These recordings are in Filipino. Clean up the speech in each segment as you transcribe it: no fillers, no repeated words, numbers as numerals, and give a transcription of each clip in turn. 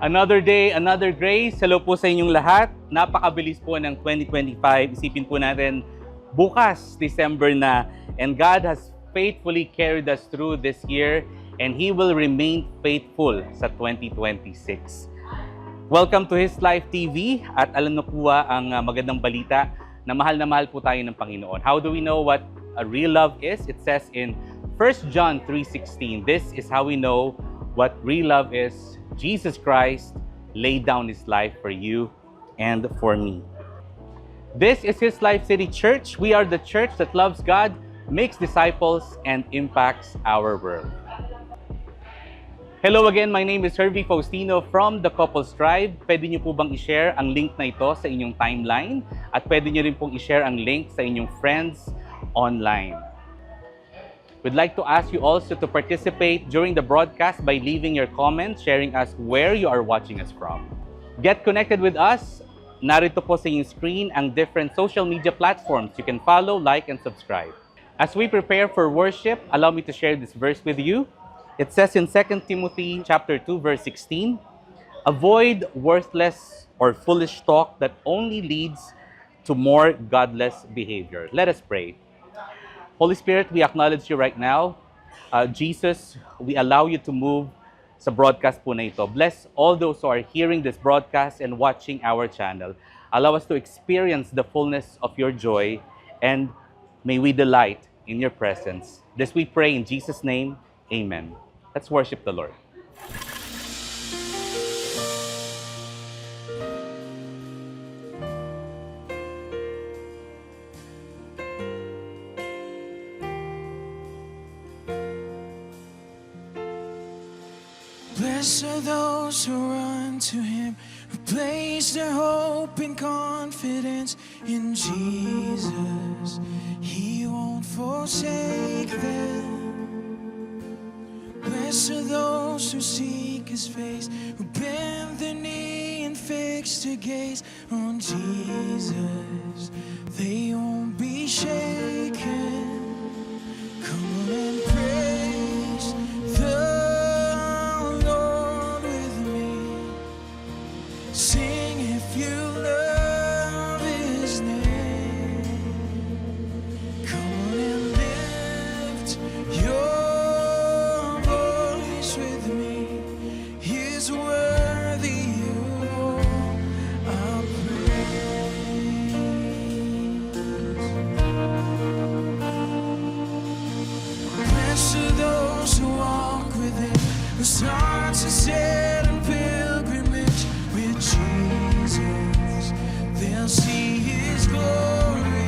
Another day, another grace. Hello po sa inyong lahat. Napakabilis po ng 2025. Isipin po natin, bukas, December na. And God has faithfully carried us through this year and He will remain faithful sa 2026. Welcome to His Life TV at alam na po ang magandang balita na mahal po tayo ng Panginoon. How do we know what a real love is? It says in 1 John 3:16, this is how we know what real love is. Jesus Christ laid down His life for you and for me. This is His Life City Church. We are the church that loves God, makes disciples, and impacts our world. Hello again, my name is Hervey Faustino from The Couples Tribe. Pwede niyo po bang i-share ang link na ito sa inyong timeline? At pwede niyo rin pong i-share ang link sa inyong friends online. We'd like to ask you also to participate during the broadcast by leaving your comments, sharing us where you are watching us from. Get connected with us. Narito po sa inyong screen ang different social media platforms you can follow, like, and subscribe. As we prepare for worship, allow me to share this verse with you. It says in 2 Timothy chapter 2, verse 16, avoid worthless or foolish talk that only leads to more godless behavior. Let us pray. Holy Spirit, we acknowledge you right now. Jesus, we allow you to move sa broadcast po na ito. Bless all those who are hearing this broadcast and watching our channel. Allow us to experience the fullness of your joy and may we delight in your presence. This we pray in Jesus' name. Amen. Let's worship the Lord. Blessed are those who run to Him, who place their hope and confidence in Jesus. He won't forsake them. Blessed are those who seek His face, who bend their knee and fix their gaze on Jesus. They won't be shaken. Come on and praise the sing if you love His name. Come on and lift your voice with me. He's worthy of all our praise. Blessed are those who walk with Him, whose hearts are set in pilgrimage with Jesus. They'll see His glory.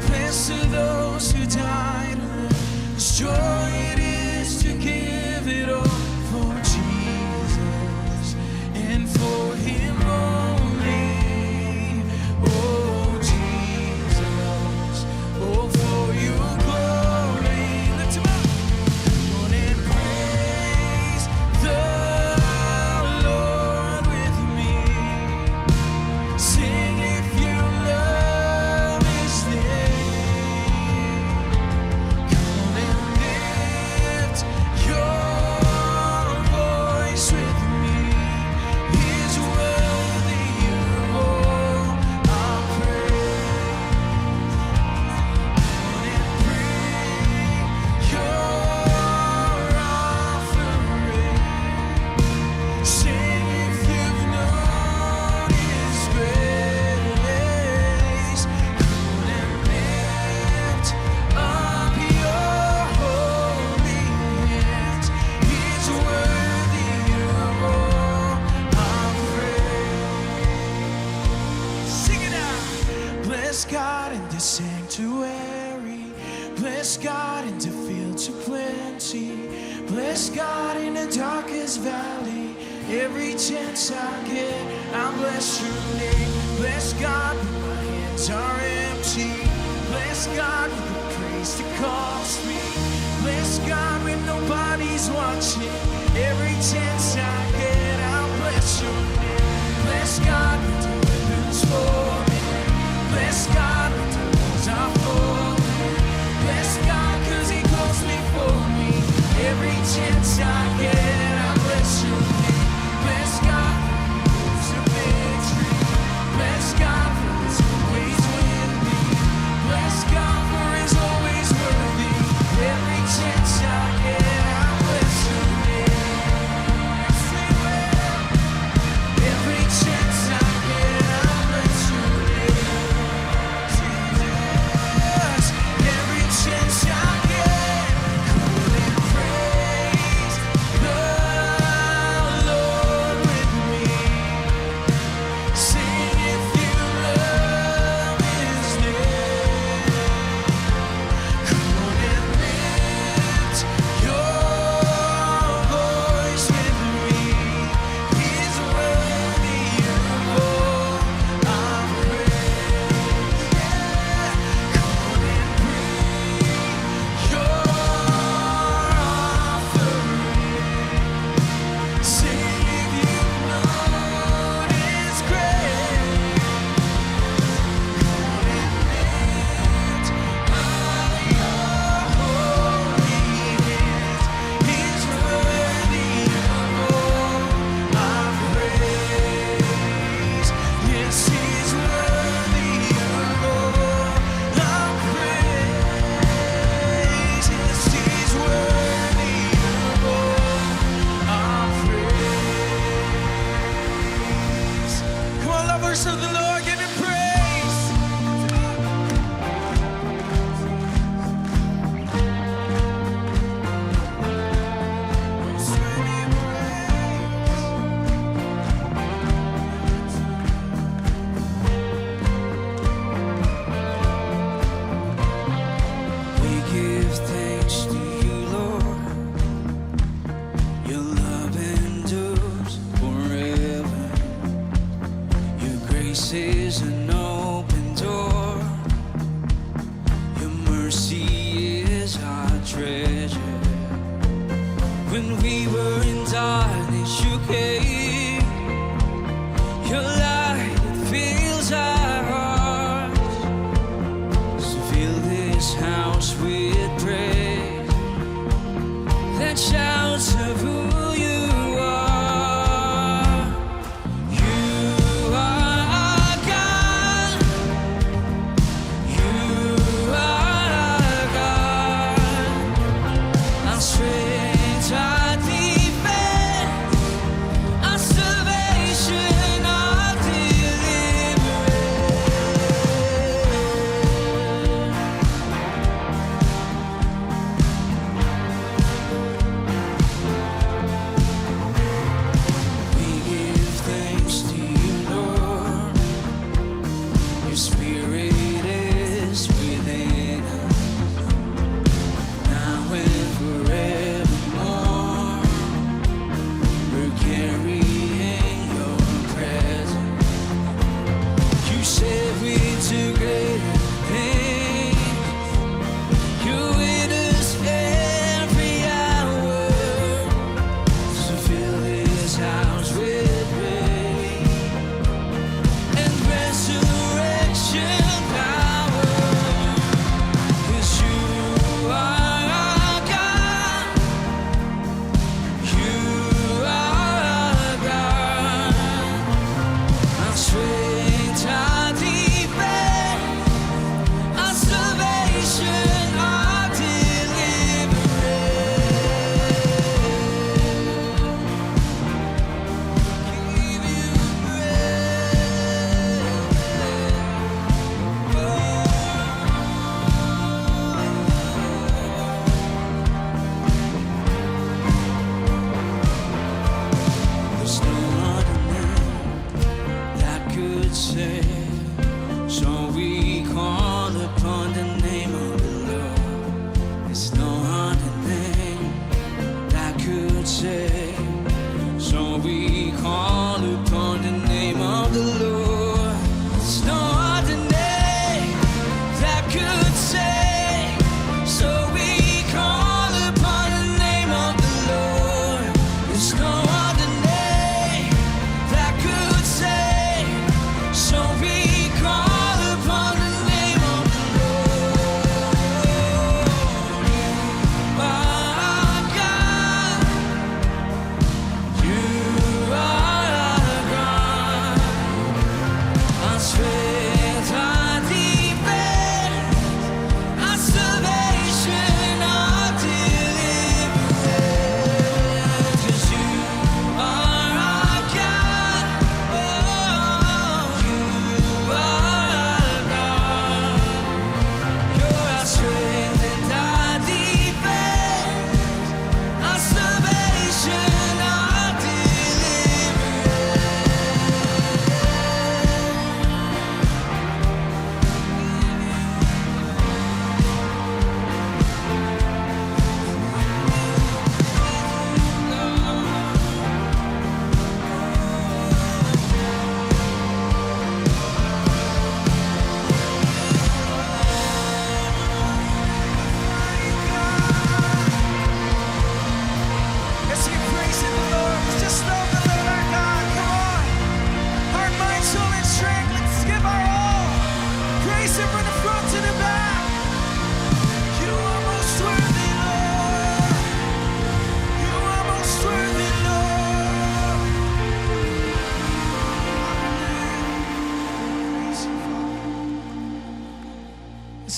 Blessed are those who died to live, whose joy it is to give it all for Jesus and for Him only. Oh Jesus, oh for your glory. Lift Him up. Come on and praise the Lord with me. Sing if you love His name. Come on and lift your voice with me. He's worthy of all our praise. Come on and bring your offering. Sing if you've known His grace. Come and lift up your holy hands. He's worthy of all our praise. Sing it out. Bless God in the sanctuary. Bless God in the fields of plenty. Bless God in the darkest valley. Every chance I get, I'll bless your name. Bless God when my hands are empty. Bless God with the praise that calls me. Bless God when nobody's watching. Every chance I get, I'll bless your name. Bless God with the weapons for me. Bless God with the walls are for me. Bless God 'cause He goes before me. Every chance I get, I bless you.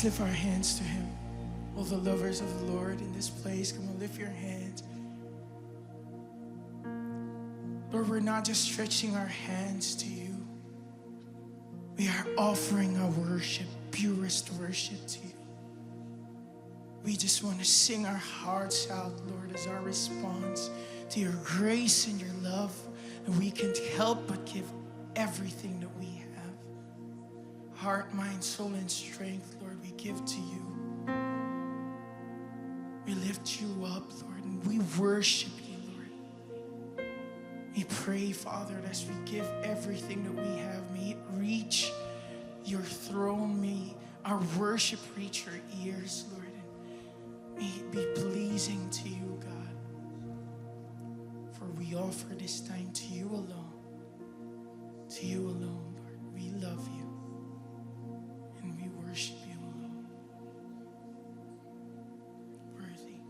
lift our hands to Him. All the lovers of the Lord in this place, come on, lift your hands. Lord, we're not just stretching our hands to You. We are offering our worship, purest worship to You. We just want to sing our hearts out, Lord, as our response to Your grace and Your love. And we can't help but give everything that we have. Heart, mind, soul, and strength, Lord, we give to You. We lift You up, Lord, and we worship You, Lord. We pray, Father, that as we give everything that we have, may it reach Your throne. May our worship reach Your ears, Lord. And may it be pleasing to You, God. For we offer this time to You alone. To You alone, Lord. We love You. And we worship You alone. Worthy.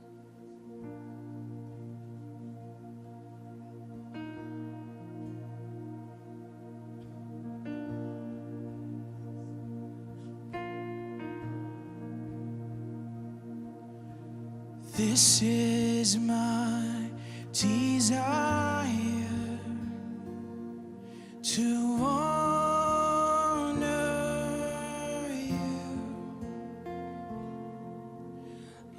This is my desire, to honor You,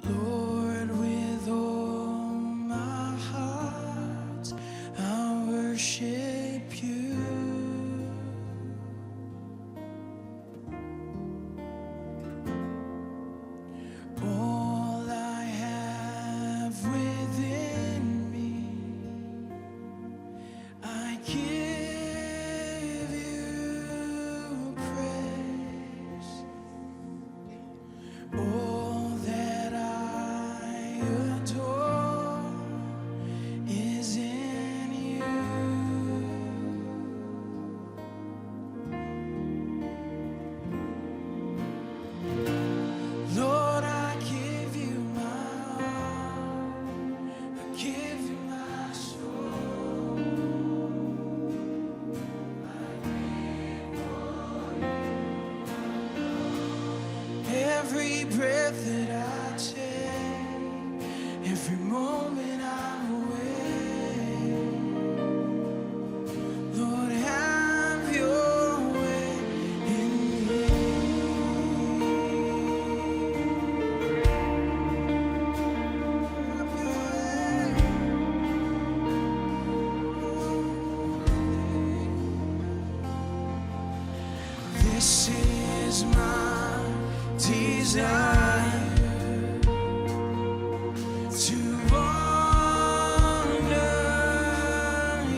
Lord, with all my heart I worship You. All I have within me, I give You praise. All that I adore is in You. Lord, I give You my all. I give You my soul. Every breath that I take, every moment I'm awake, Lord, have Your way in me. This is my desire, to honor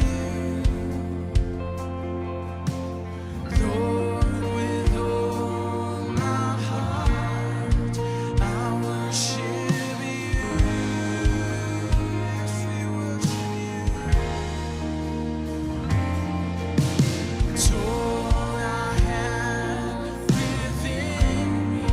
You, Lord, with all my heart I worship You. Yes, we worship You. It's all I have within me.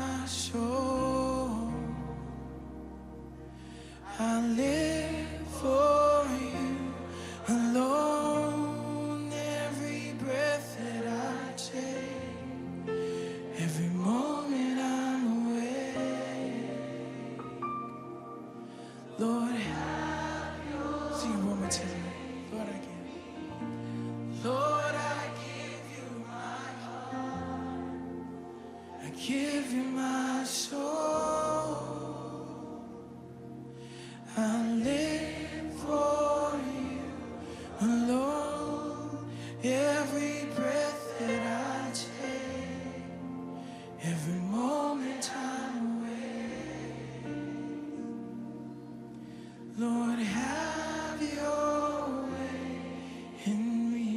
my soul. I live for you alone. Every breath that I take, every moment I'm awake. Lord, sing it one more time. Lord, I give. Lord, I give you my heart. I give you my soul. I live for you alone. Every breath that I take, every moment I'm awake. Lord, have your way in me.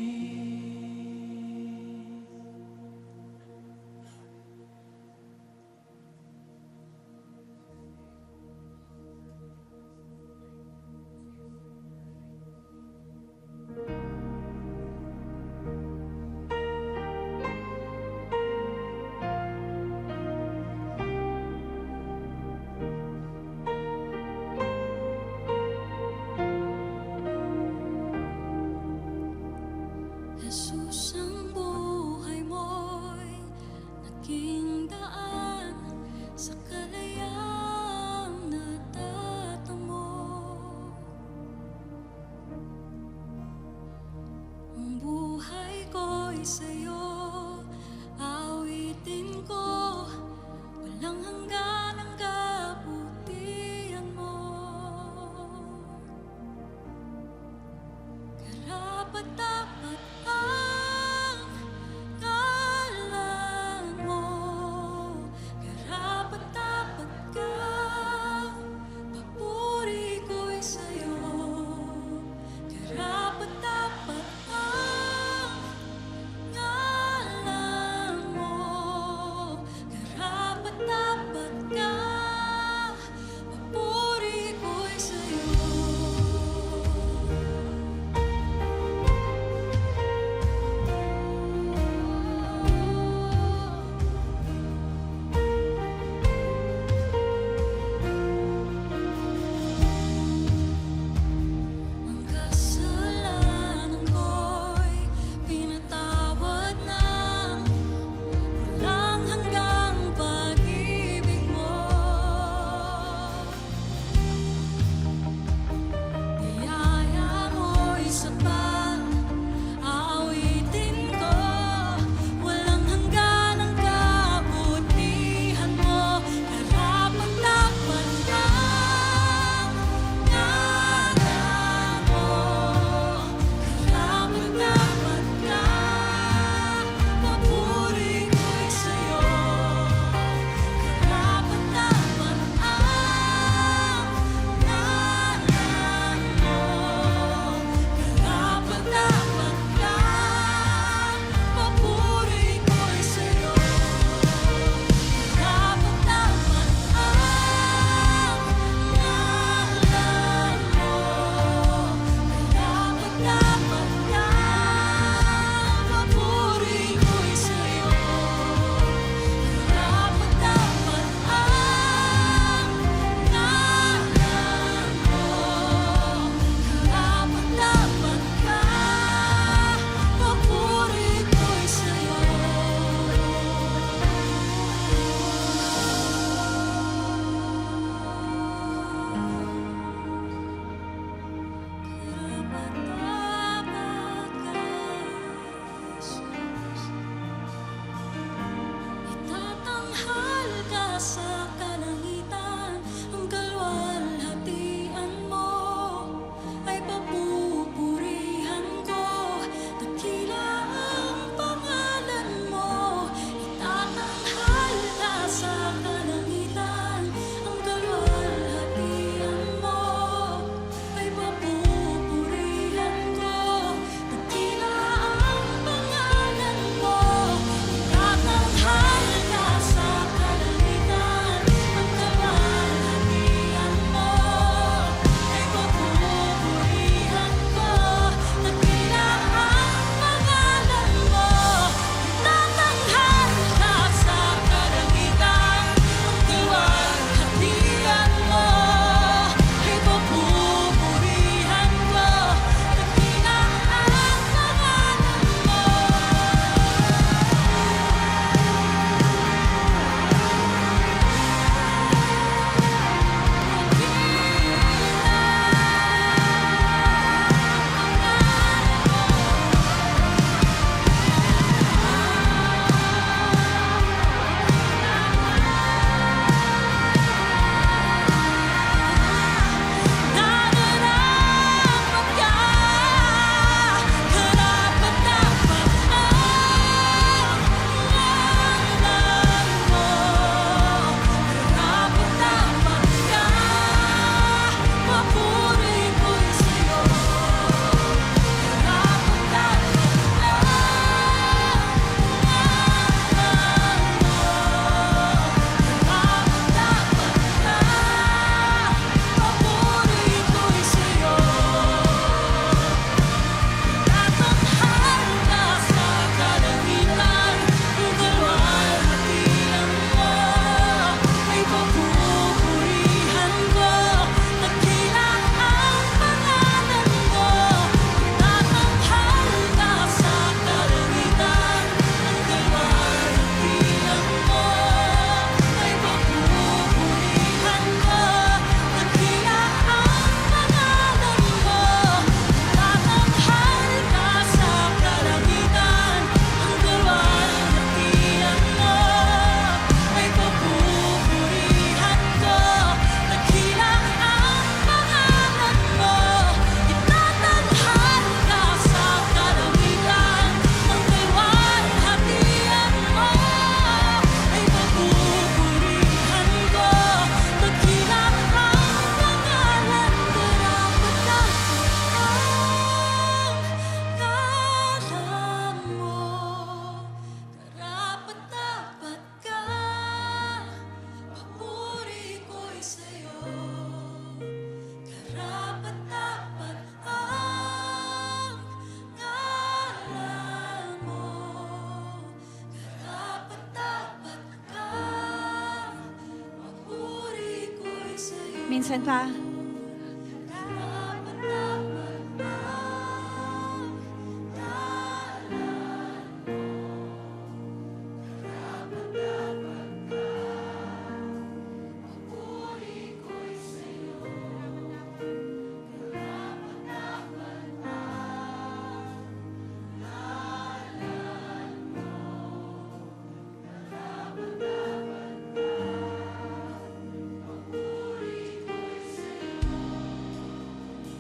Minsan pa.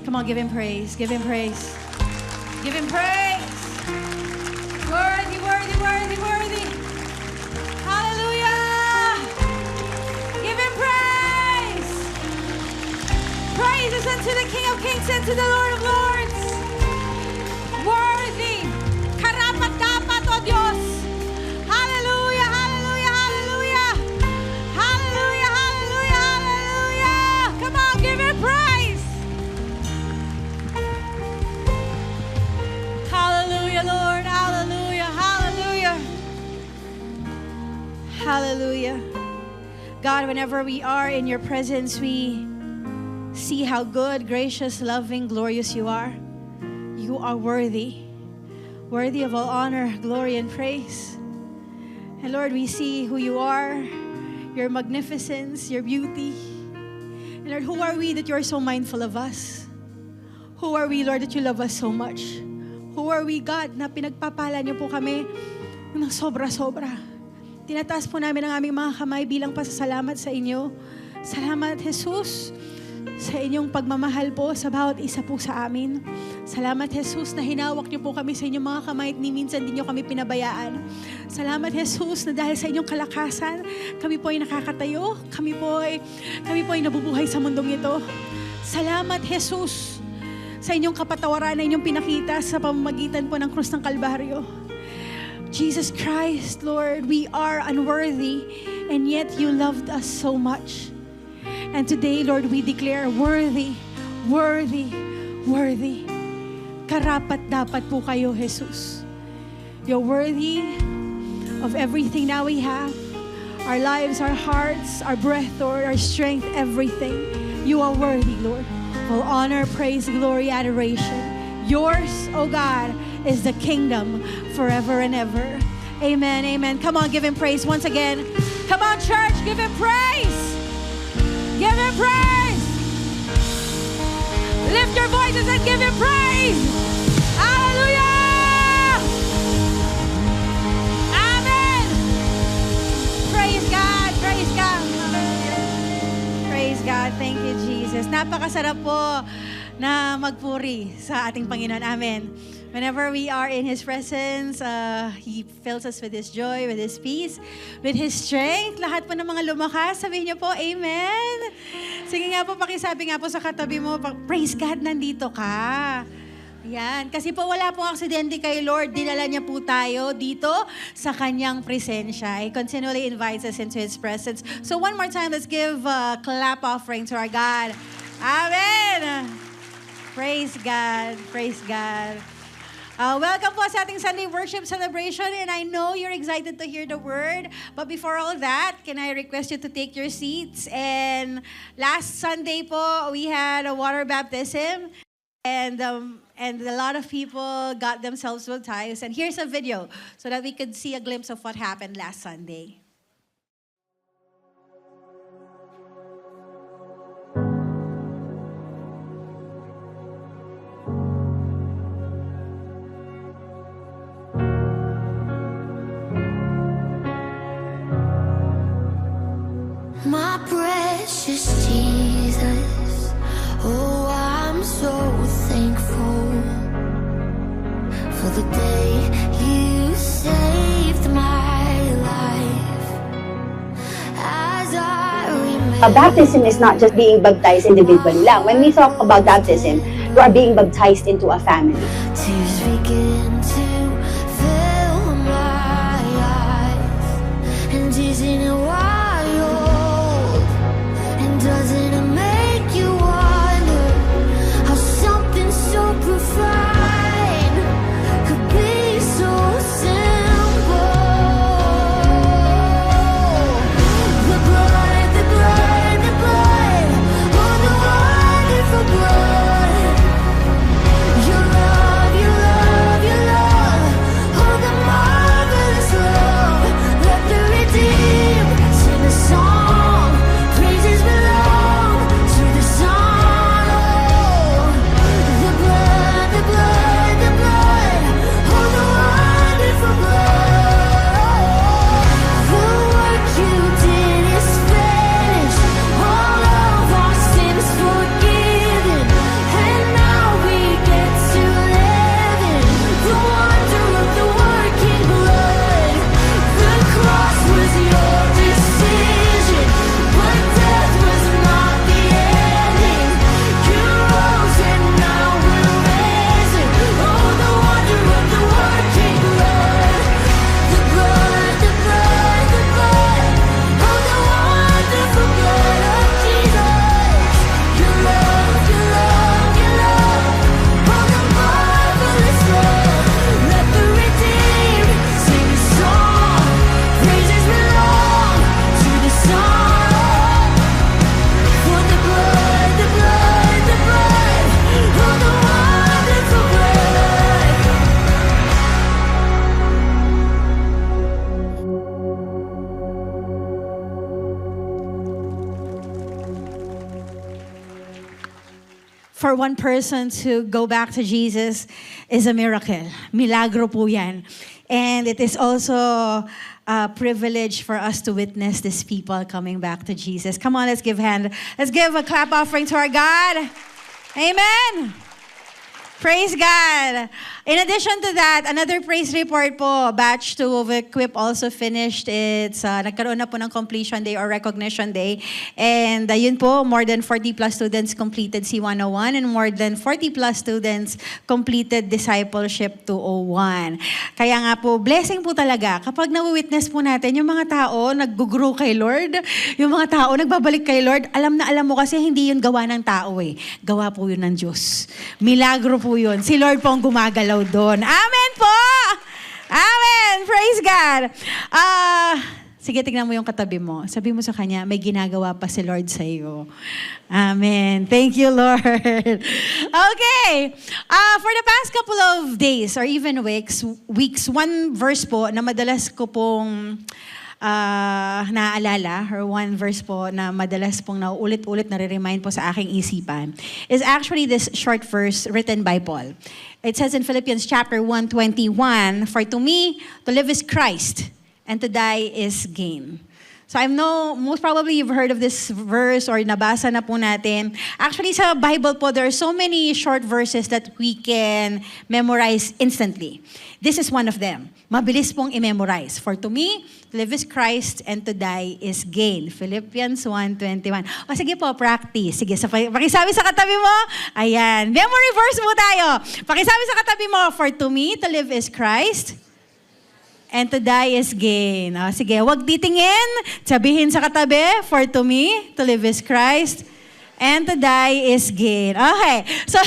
Come on, give him praise. Give him praise. Give him praise. Worthy, worthy, worthy, worthy. Hallelujah. Give him praise. Praise is unto the King of Kings and to the Lord of Lords. Worthy. Karapat dapat, O Diyos. Hallelujah, hallelujah, hallelujah. Hallelujah, hallelujah, hallelujah. Come on, give him praise. Hallelujah, Lord. Hallelujah. Hallelujah. Hallelujah. God, whenever we are in your presence, we see how good, gracious, loving, glorious you are. You are worthy. Worthy of all honor, glory, and praise. And Lord, we see who you are, your magnificence, your beauty. And Lord, who are we that you are so mindful of us? Who are we, Lord, that you love us so much? Who are we, God, na pinagpapala niyo po kami ng sobra-sobra. Tinataas po namin ang aming mga kamay bilang pasasalamat sa inyo. Salamat, Jesus, sa inyong pagmamahal po sa bawat isa po sa amin. Salamat, Jesus, na hinawak niyo po kami sa inyong mga kamay at ni minsan din niyo kami pinabayaan. Salamat, Jesus, na dahil sa inyong kalakasan, kami po ay nakakatayo, kami po ay nabubuhay sa mundong ito. Salamat, Jesus, sa inyong kapatawaran na inyong pinakita sa pamamagitan po ng krus ng Kalbaryo. Jesus Christ, Lord, we are unworthy and yet you loved us so much. And today, Lord, we declare worthy, worthy, worthy. Karapat dapat po kayo, Jesus. You're worthy of everything that we have. Our lives, our hearts, our breath, Lord, our strength, everything. You are worthy, Lord. All honor, praise, glory, adoration. Yours, oh God, is the kingdom forever and ever. Amen, amen. Come on, give him praise once again. Come on, church, give him praise. Give him praise. Lift your voices and give him praise. Hallelujah. Amen. Praise God, praise God. Praise God. Thank you, Jesus. Napakasarap po na magpuri sa ating Panginoon. Amen. Whenever we are in His presence, He fills us with His joy, with His peace, with His strength. Lahat po ng mga lumakas, sabihin niyo po, Amen. Sige nga po, pakisabi nga po sa katabi mo, praise God, nandito ka. Yan. Kasi po wala pong aksidente kay Lord. Dinala niya po tayo dito sa kanyang presensya. He continually invites us into His presence. So one more time, let's give a clap offering to our God. Amen! Praise God. Praise God. Welcome po sa ating Sunday worship celebration, and I know you're excited to hear the word. But before all that, can I request you to take your seats? And last Sunday po, we had a water baptism. And a lot of people got themselves baptized. And here's a video so that we could see a glimpse of what happened last Sunday. My precious Jesus, oh, I'm so thankful for the day you saved my life. As I remember, Baptism is not just being baptized individually lang. When we talk about baptism, you are being baptized into a family. tears begin to fill my eyes, and isn't it wild? And doesn't it make you wonder how something so profound could be so simple? The blood, the blood, the blood, oh, for one person to go back to Jesus is a miracle. Milagro po yan. And it is also a privilege for us to witness these people coming back to Jesus. Come on, let's give a clap offering to our God. Amen. Praise God. In addition to that, another praise report po, Batch 2 of Equip also finished its, nagkaroon na po ng completion day or recognition day. And yun po, more than 40 plus students completed C101 and more than 40 plus students completed Discipleship 201. Kaya nga po, blessing po talaga. Kapag na-witness po natin, yung mga tao nag-grow kay Lord, yung mga tao nagbabalik kay Lord, alam na alam mo kasi hindi yun gawa ng tao eh. Gawa po yun ng Diyos. Milagro po yun. Si Lord po ang gumagalaw doon. Amen po! Amen! Praise God! Sige, tignan mo yung katabi mo. Sabi mo sa kanya, may ginagawa pa si Lord sa iyo. Amen. Thank you, Lord. Okay. For the past couple of days or even weeks, one verse po na madalas ko pong naaalala, or one verse po na madalas pong nauulit-ulit nare-remind po sa aking isipan, is actually this short verse written by Paul. It says in Philippians chapter 1:21, "For to me, to live is Christ, and to die is gain." So I know, most probably you've heard of this verse or nabasa na po natin. Actually, sa Bible po, there are so many short verses that we can memorize instantly. This is one of them. Mabilis pong i-memorize. "For to me, to live is Christ, and to die is gain." Philippians 1:21. O sige po, practice. Sige, pakisabi sa katabi mo. Ayan. Memory verse mo tayo. Pakisabi sa katabi mo, "For to me, to live is Christ, and to die is gain." O, sige, wag titingin. Sabihin sa katabi, "For to me, to live is Christ, and to die is gain." Okay. So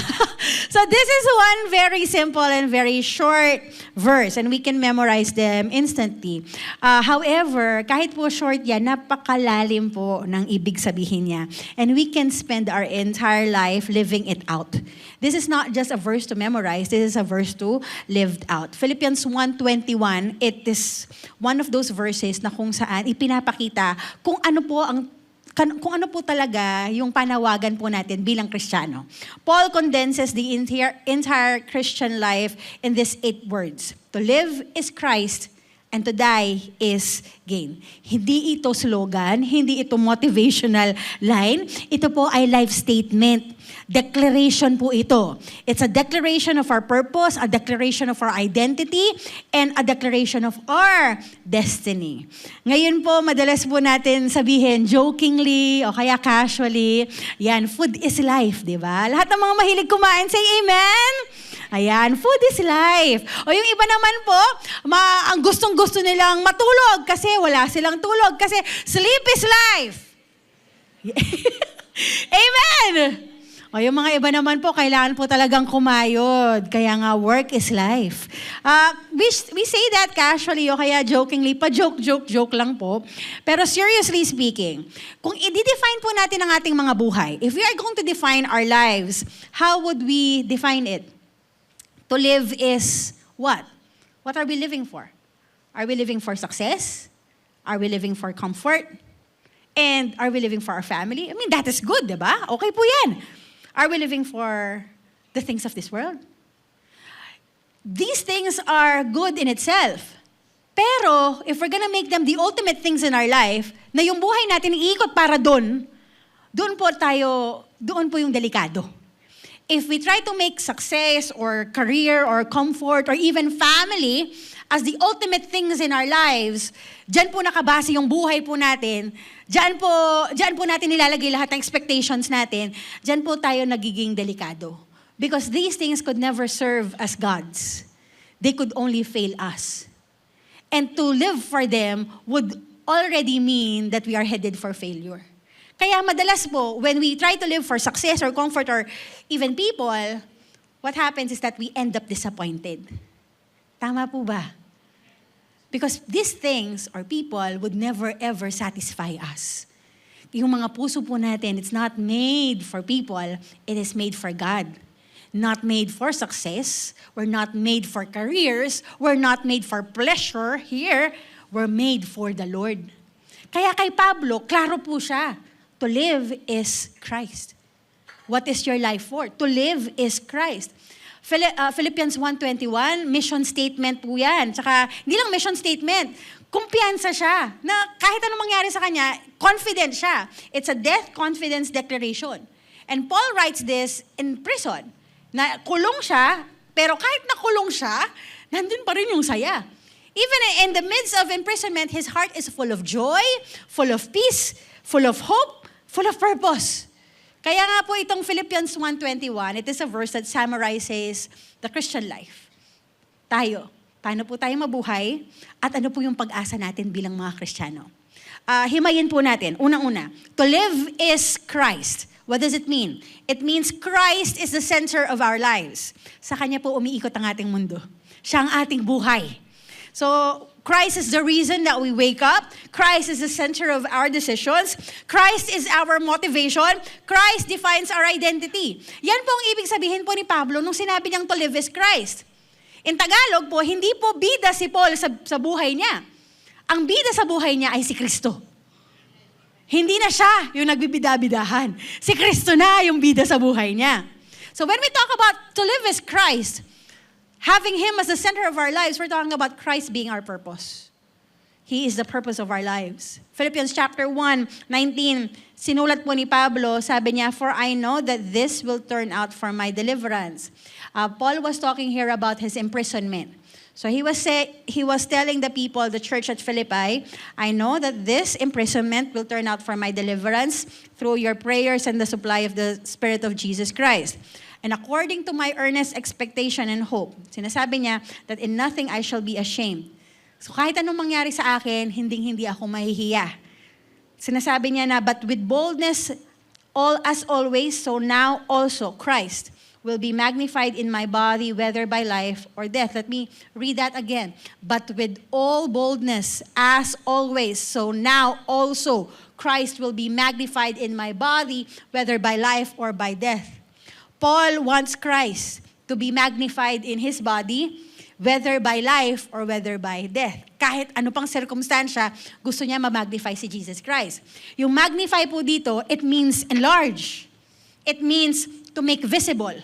this is one very simple and very short verse, and we can memorize them instantly. However, kahit po short yan, napakalalim po ng ibig sabihin niya. And we can spend our entire life living it out. This is not just a verse to memorize, this is a verse to live out. Philippians 1:21, it is one of those verses na kung saan ipinapakita kung ano po talaga yung panawagan po natin bilang Kristiyano. Paul condenses the entire Christian life in these 8 words. To live is Christ, and to die is gain. Hindi ito slogan, hindi ito motivational line. Ito po ay life statement. Declaration po ito. It's a declaration of our purpose, a declaration of our identity, and a declaration of our destiny. Ngayon po, madalas po natin sabihin, jokingly o kaya casually, yan, food is life, di ba? Lahat ng mga mahilig kumain, say amen! Ayan, food is life. O yung iba naman po, ang gustong-gusto nilang matulog kasi wala silang tulog kasi sleep is life. Amen! O yung mga iba naman po, kailangan po talagang kumayod. Kaya nga, work is life. We say that casually o kaya jokingly, pa-joke lang po. Pero seriously speaking, kung i-define po natin ang ating mga buhay, if we are going to define our lives, how would we define it? To live is what? What are we living for? Are we living for success? Are we living for comfort? And are we living for our family? I mean, that is good, di ba? Okay po yan. Are we living for the things of this world? These things are good in itself. Pero, if we're gonna make them the ultimate things in our life, na yung buhay natin iikot para doon po yung delikado. If we try to make success or career or comfort or even family as the ultimate things in our lives, dyan po nakabase yung buhay po natin, dyan po natin nilalagay lahat ng expectations natin, dyan po tayo nagiging delikado. Because these things could never serve as gods. They could only fail us. And to live for them would already mean that we are headed for failure. Kaya madalas po, when we try to live for success or comfort or even people, what happens is that we end up disappointed. Tama po ba? Because these things or people would never ever satisfy us. Yung mga puso po natin, it's not made for people, it is made for God. Not made for success, we're not made for careers, we're not made for pleasure here, we're made for the Lord. Kaya kay Pablo, klaro po siya. To live is Christ. What is your life for? To live is Christ. Philippians 1:21, mission statement po yan. Tsaka, hindi lang mission statement, kumpiyansa siya na kahit anong mangyari sa kanya, confident siya. It's a death confidence declaration. And Paul writes this in prison, na kulong siya, pero kahit nakulong siya, nandun pa rin yung saya. Even in the midst of imprisonment, his heart is full of joy, full of peace, full of hope, full of purpose. Kaya nga po itong Philippians 1:21, it is a verse that summarizes the Christian life. Tayo, paano po tayo mabuhay at ano po yung pag-asa natin bilang mga Kristiyano. Himayin po natin. Unang-una, to live is Christ. What does it mean? It means Christ is the center of our lives. Sa Kanya po umiikot ang ating mundo. Siya ang ating buhay. So, Christ is the reason that we wake up. Christ is the center of our decisions. Christ is our motivation. Christ defines our identity. Yan po ang ibig sabihin po ni Pablo nung sinabi niyang to live is Christ. In Tagalog po, hindi po bida si Paul sa buhay niya. Ang bida sa buhay niya ay si Kristo. Hindi na siya yung nagbibida-bidahan. Si Kristo na yung bida sa buhay niya. So when we talk about to live as Christ, having Him as the center of our lives, we're talking about Christ being our purpose. He is the purpose of our lives. Philippians chapter 1:19, sinulat po ni Pablo, sabi niya, "For I know that this will turn out for my deliverance." Paul was talking here about his imprisonment. So he was telling the people, the church at Philippi, "I know that this imprisonment will turn out for my deliverance through your prayers and the supply of the Spirit of Jesus Christ. And according to my earnest expectation and hope," sinasabi niya, "that in nothing I shall be ashamed." So kahit anong mangyari sa akin, hindi ako mahihiya. Sinasabi niya na, "But with boldness, as always, so now also Christ will be magnified in my body, whether by life or death." Let me read that again. "But with all boldness, as always, so now also Christ will be magnified in my body, whether by life or by death." Paul wants Christ to be magnified in his body, whether by life or whether by death. Kahit ano pang sirkumstansya, gusto niya ma-magnify si Jesus Christ. Yung magnify po dito, it means enlarge. It means to make visible.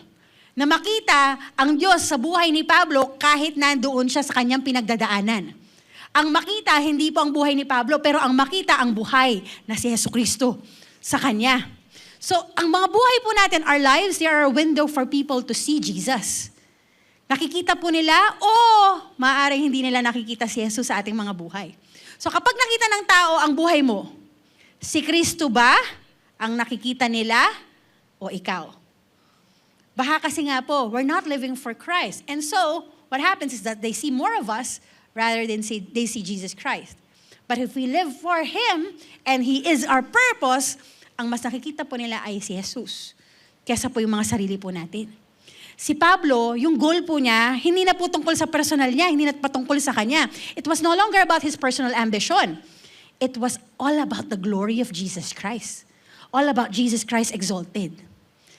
Na makita ang Diyos sa buhay ni Pablo kahit nandoon siya sa kanyang pinagdadaanan. Ang makita, hindi po ang buhay ni Pablo, pero ang makita ang buhay na si Jesucristo sa kanya. So, ang mga buhay po natin, our lives, they are a window for people to see Jesus. Nakikita po nila, maaaring hindi nila nakikita si Jesus sa ating mga buhay. So, kapag nakita ng tao ang buhay mo, si Kristo ba ang nakikita nila o ikaw? Baka kasi nga po, we're not living for Christ. And so, what happens is that they see more of us rather than they see Jesus Christ. But if we live for Him and He is our purpose, ang mas nakikita po nila ay si Jesus. Kesa po yung mga sarili po natin. Si Pablo, yung goal po niya, hindi na po tungkol sa personal niya, hindi na patungkol sa kanya. It was no longer about his personal ambition. It was all about the glory of Jesus Christ. All about Jesus Christ exalted.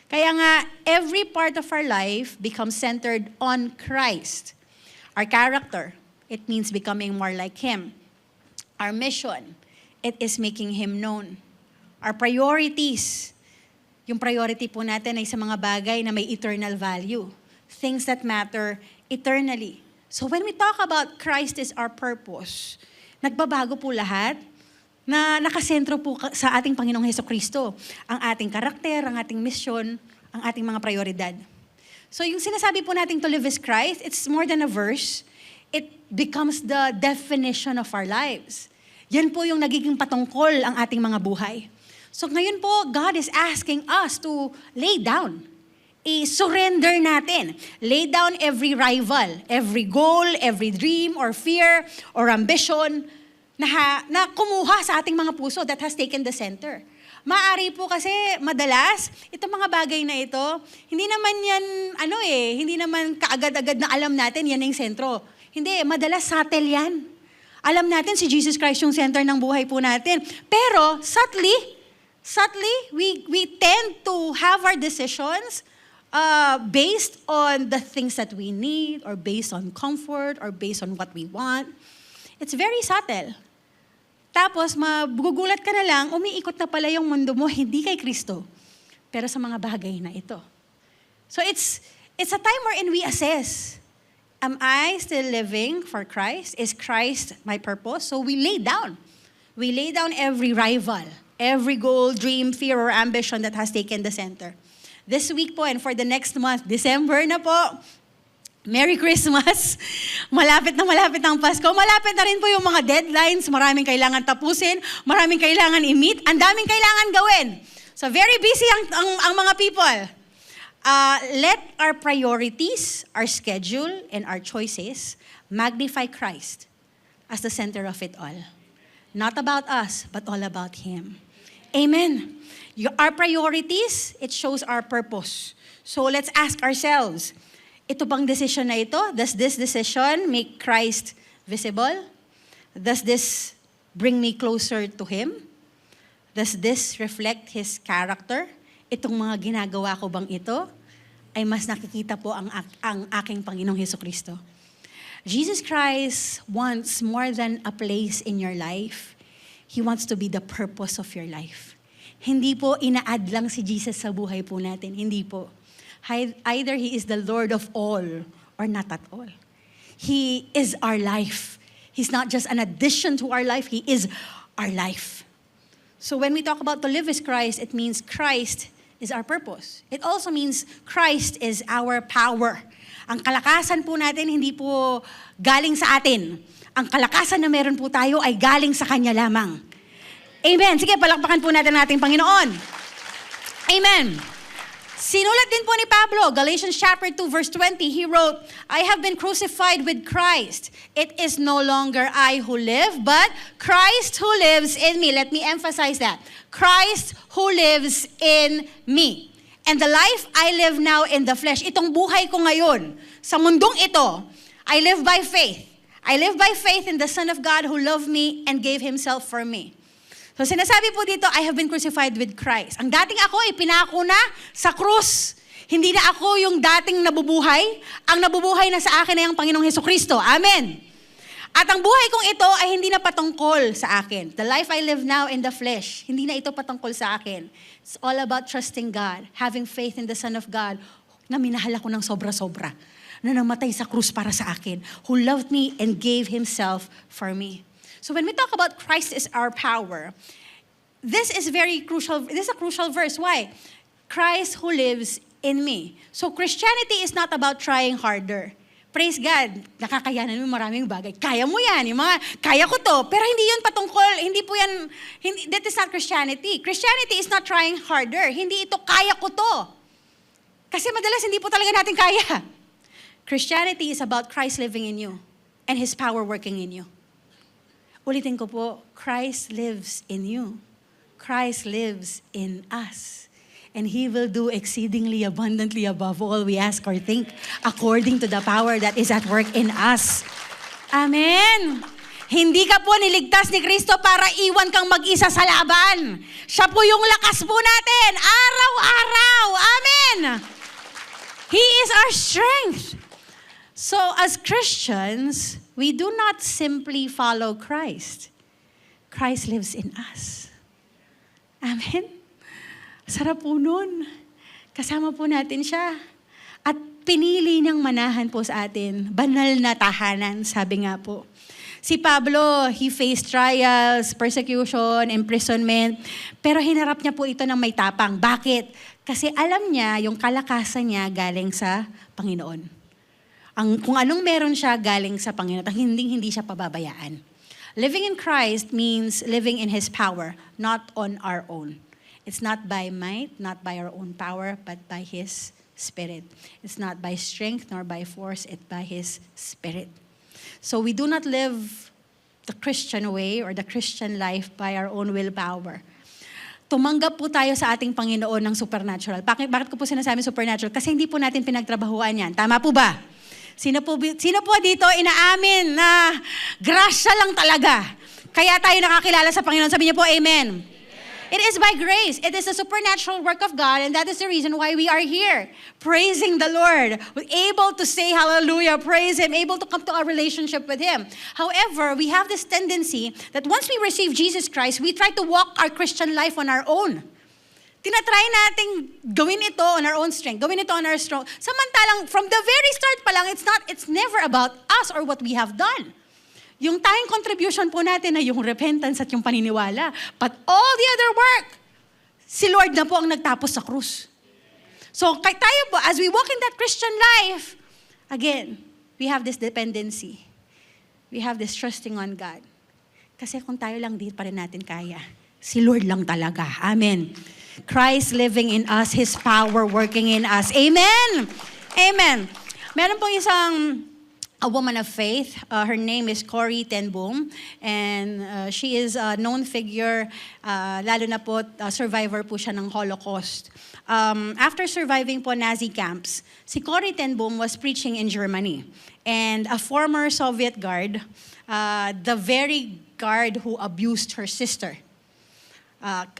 Kaya nga, every part of our life becomes centered on Christ. Our character, it means becoming more like Him. Our mission, it is making Him known. Our priorities, yung priority po natin ay sa mga bagay na may eternal value. Things that matter eternally. So when we talk about Christ is our purpose, nagbabago po lahat na nakasentro po sa ating Panginoong Hesukristo. Ang ating karakter, ang ating misyon, ang ating mga prioridad. So yung sinasabi po natin to live as Christ, it's more than a verse. It becomes the definition of our lives. Yan po yung nagiging patungkol ang ating mga buhay. So ngayon po, God is asking us to lay down. I-surrender natin. Lay down every rival, every goal, every dream or fear or ambition na kumuha sa ating mga puso that has taken the center. Maari po kasi madalas, itong mga bagay na ito, hindi naman yan, hindi naman kaagad-agad na alam natin yan yung sentro. Hindi, madalas subtle yan. Alam natin si Jesus Christ yung center ng buhay po natin. Pero subtly, we tend to have our decisions based on the things that we need or based on comfort or based on what we want. It's very subtle. Tapos, magugulat ka na lang, umiikot na pala yung mundo mo, hindi kay Kristo, pero sa mga bagay na ito. So it's a time wherein we assess, am I still living for Christ? Is Christ my purpose? So we lay down. We lay down every rival, every goal, dream, fear, or ambition that has taken the center. This week po and for the next month, December na po, Merry Christmas! Malapit na ang Pasko. Malapit na rin po yung mga deadlines. Maraming kailangan tapusin. Maraming kailangan i-meet. Ang daming kailangan gawin. So very busy ang mga people. Let our priorities, our schedule, and our choices magnify Christ as the center of it all. Not about us, but all about Him. Amen. Our priorities, it shows our purpose. So let's ask ourselves, ito bang decision na ito? Does this decision make Christ visible? Does this bring me closer to Him? Does this reflect His character? Itong mga ginagawa ko bang ito ay mas nakikita po ang aking Panginoong Hesukristo? Jesus Christ wants more than a place in your life. He wants to be the purpose of your life. Hindi po ina-add lang si Jesus sa buhay po natin. Hindi po. Either He is the Lord of all or not at all. He is our life. He's not just an addition to our life. He is our life. So when we talk about to live as Christ, it means Christ is our purpose. It also means Christ is our power. Ang kalakasan po natin, hindi po galing sa atin. Ang kalakasan na meron po tayo ay galing sa Kanya lamang. Amen. Sige, palakpakan po natin ating Panginoon. Amen. Sinulat din po ni Pablo, Galatians chapter 2, verse 20, he wrote, I have been crucified with Christ. It is no longer I who live, but Christ who lives in me. Let me emphasize that. Christ who lives in me. And the life I live now in the flesh, itong buhay ko ngayon, sa mundong ito, I live by faith. I live by faith in the Son of God who loved me and gave Himself for me. So sinasabi po dito, I have been crucified with Christ. Ang dating ako ay pinako na sa krus. Hindi na ako yung dating nabubuhay. Ang nabubuhay na sa akin ay ang Panginoong Hesukristo. Amen. At ang buhay kong ito ay hindi na patungkol sa akin. The life I live now in the flesh, hindi na ito patungkol sa akin. It's all about trusting God, having faith in the Son of God, na minahal ako ng sobra-sobra, na namatay sa krus para sa akin, who loved me and gave Himself for me. So when we talk about Christ is our power, this is very crucial. This is a crucial verse. Why? Christ who lives in me. So Christianity is not about trying harder. Praise God, nakakayanan mo maraming bagay. Kaya mo yan, yung mga, kaya ko to. Pero hindi yun patungkol, hindi po yan, that is not Christianity. Christianity is not trying harder. Hindi ito, kaya ko to. Kasi madalas hindi po talaga natin kaya. Christianity is about Christ living in you and His power working in you. Ulitin ko po, Christ lives in you. Christ lives in us. And He will do exceedingly abundantly above all we ask or think, according to the power that is at work in us. Amen. Hindi ka po niligtas ni Kristo para iwan kang mag-isa sa laban. Siya po yung lakas po natin, araw-araw. Amen. He is our strength. So as Christians, we do not simply follow Christ. Christ lives in us. Amen. Sarap po nun. Kasama po natin siya. At pinili niyang manahan po sa atin. Banal na tahanan, sabi nga po. Si Pablo, he faced trials, persecution, imprisonment. Pero hinarap niya po ito ng may tapang. Bakit? Kasi alam niya, yung kalakasan niya galing sa Panginoon. Kung anong meron siya galing sa Panginoon, hindi siya pababayaan. Living in Christ means living in His power, not on our own. It's not by might, not by our own power, but by His Spirit. It's not by strength nor by force, it's by His Spirit. So we do not live the Christian way or the Christian life by our own willpower. Tumanggap po tayo sa ating Panginoon ng supernatural. Bakit ko po sinasabi supernatural? Kasi hindi po natin pinagtrabahuan yan. Tama po ba? Sino po dito inaamin na grasya lang talaga? Kaya tayo nakakilala sa Panginoon. Sabi niyo po, Amen. It is by grace. It is a supernatural work of God, and that is the reason why we are here, praising the Lord, able to say hallelujah, praise Him, able to come to our relationship with Him. However, we have this tendency that once we receive Jesus Christ, we try to walk our Christian life on our own. tinatry nating gawin ito on our own strength, gawin ito on our strong. Samantalang, from the very start pa lang, it's never about us or what we have done. Yung tayong contribution po natin ay yung repentance at yung paniniwala. But all the other work, si Lord na po ang nagtapos sa krus. So, kay tayo po, as we walk in that Christian life, again, we have this dependency. We have this trusting on God. Kasi kung tayo lang, di pa rin natin kaya. Si Lord lang talaga. Amen. Christ living in us, His power working in us. Amen! Amen. Meron pong a woman of faith. Her name is Corrie ten Boom. And she is a known figure, lalo na po, survivor po siya ng Holocaust. After surviving po Nazi camps, si Corrie ten Boom was preaching in Germany. And a former Soviet guard, the very guard who abused her sister,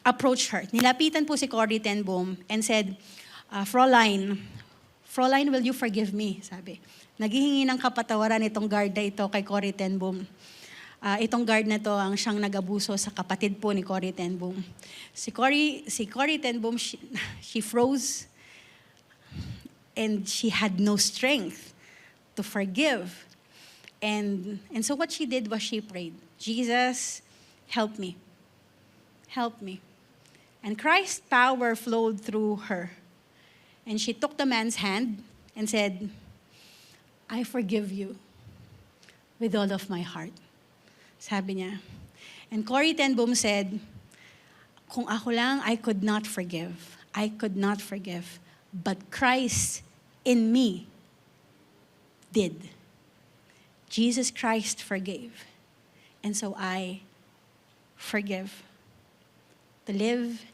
approached her. Nilapitan po si Corrie ten Boom and said, Fräulein, will you forgive me? Sabi. Naghihingi ng kapatawaran itong guard na ito kay Corrie ten Boom. Itong guard na ito ang siyang nag-abuso sa kapatid po ni Corrie ten Boom. Si Corrie ten Boom, she froze and she had no strength to forgive. And so what she did was she prayed, Jesus, help me. Help me. And Christ's power flowed through her. And she took the man's hand and said, I forgive you with all of my heart. Sabi niya. And Corrie ten Boom said, kung ako lang, I could not forgive. I could not forgive. But Christ in me did. Jesus Christ forgave. And so I forgive. To live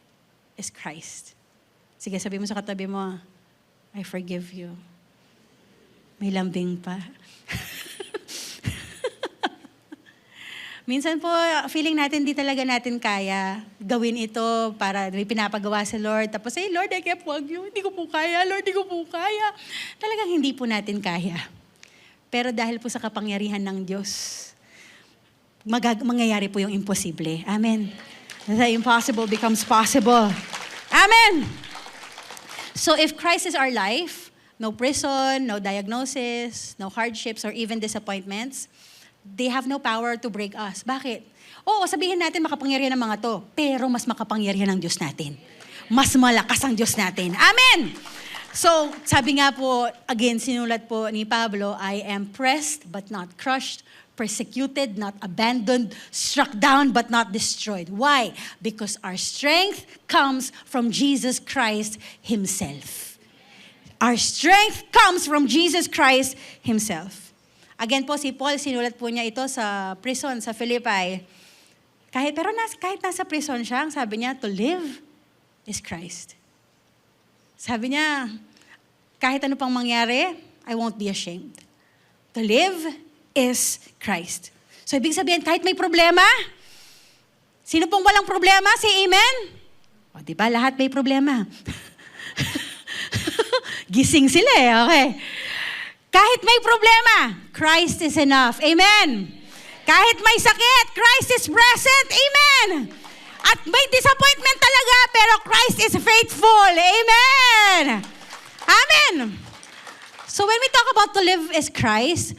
is Christ. Sige, sabi mo sa katabi mo, I forgive you. May lambing pa. Minsan po, feeling natin di talaga natin kaya gawin ito para may pinapagawa sa Lord. Tapos, Lord, I can't wag you. Hindi ko po kaya. Lord, hindi ko po kaya. Talagang hindi po natin kaya. Pero dahil po sa kapangyarihan ng Diyos, mangyayari po yung imposible. Amen. The impossible becomes possible. Amen. So if Christ is our life, no prison, no diagnosis, no hardships, or even disappointments, they have no power to break us. Bakit? Oo, sabihin natin makapangyarihan ng mga to, pero mas makapangyarihan ng Diyos natin. Mas malakas ang Diyos natin. Amen! So, sabi nga po, again, sinulat po ni Pablo, I am pressed but not crushed, persecuted, not abandoned, struck down, but not destroyed. Why? Because our strength comes from Jesus Christ Himself. Our strength comes from Jesus Christ Himself. Again po, si Paul, sinulat po niya ito sa prison, sa Philippi. Kahit nasa prison siya, sabi niya, to live is Christ. Sabi niya, kahit ano pang mangyari, I won't be ashamed. To live is Christ. So, ibig sabihin, kahit may problema, sino pong walang problema? Say amen? O, diba? Lahat may problema. Gising sila okay. Kahit may problema, Christ is enough. Amen? Kahit may sakit, Christ is present. Amen? At may disappointment talaga, pero Christ is faithful. Amen? Amen? So, when we talk about to live as Christ,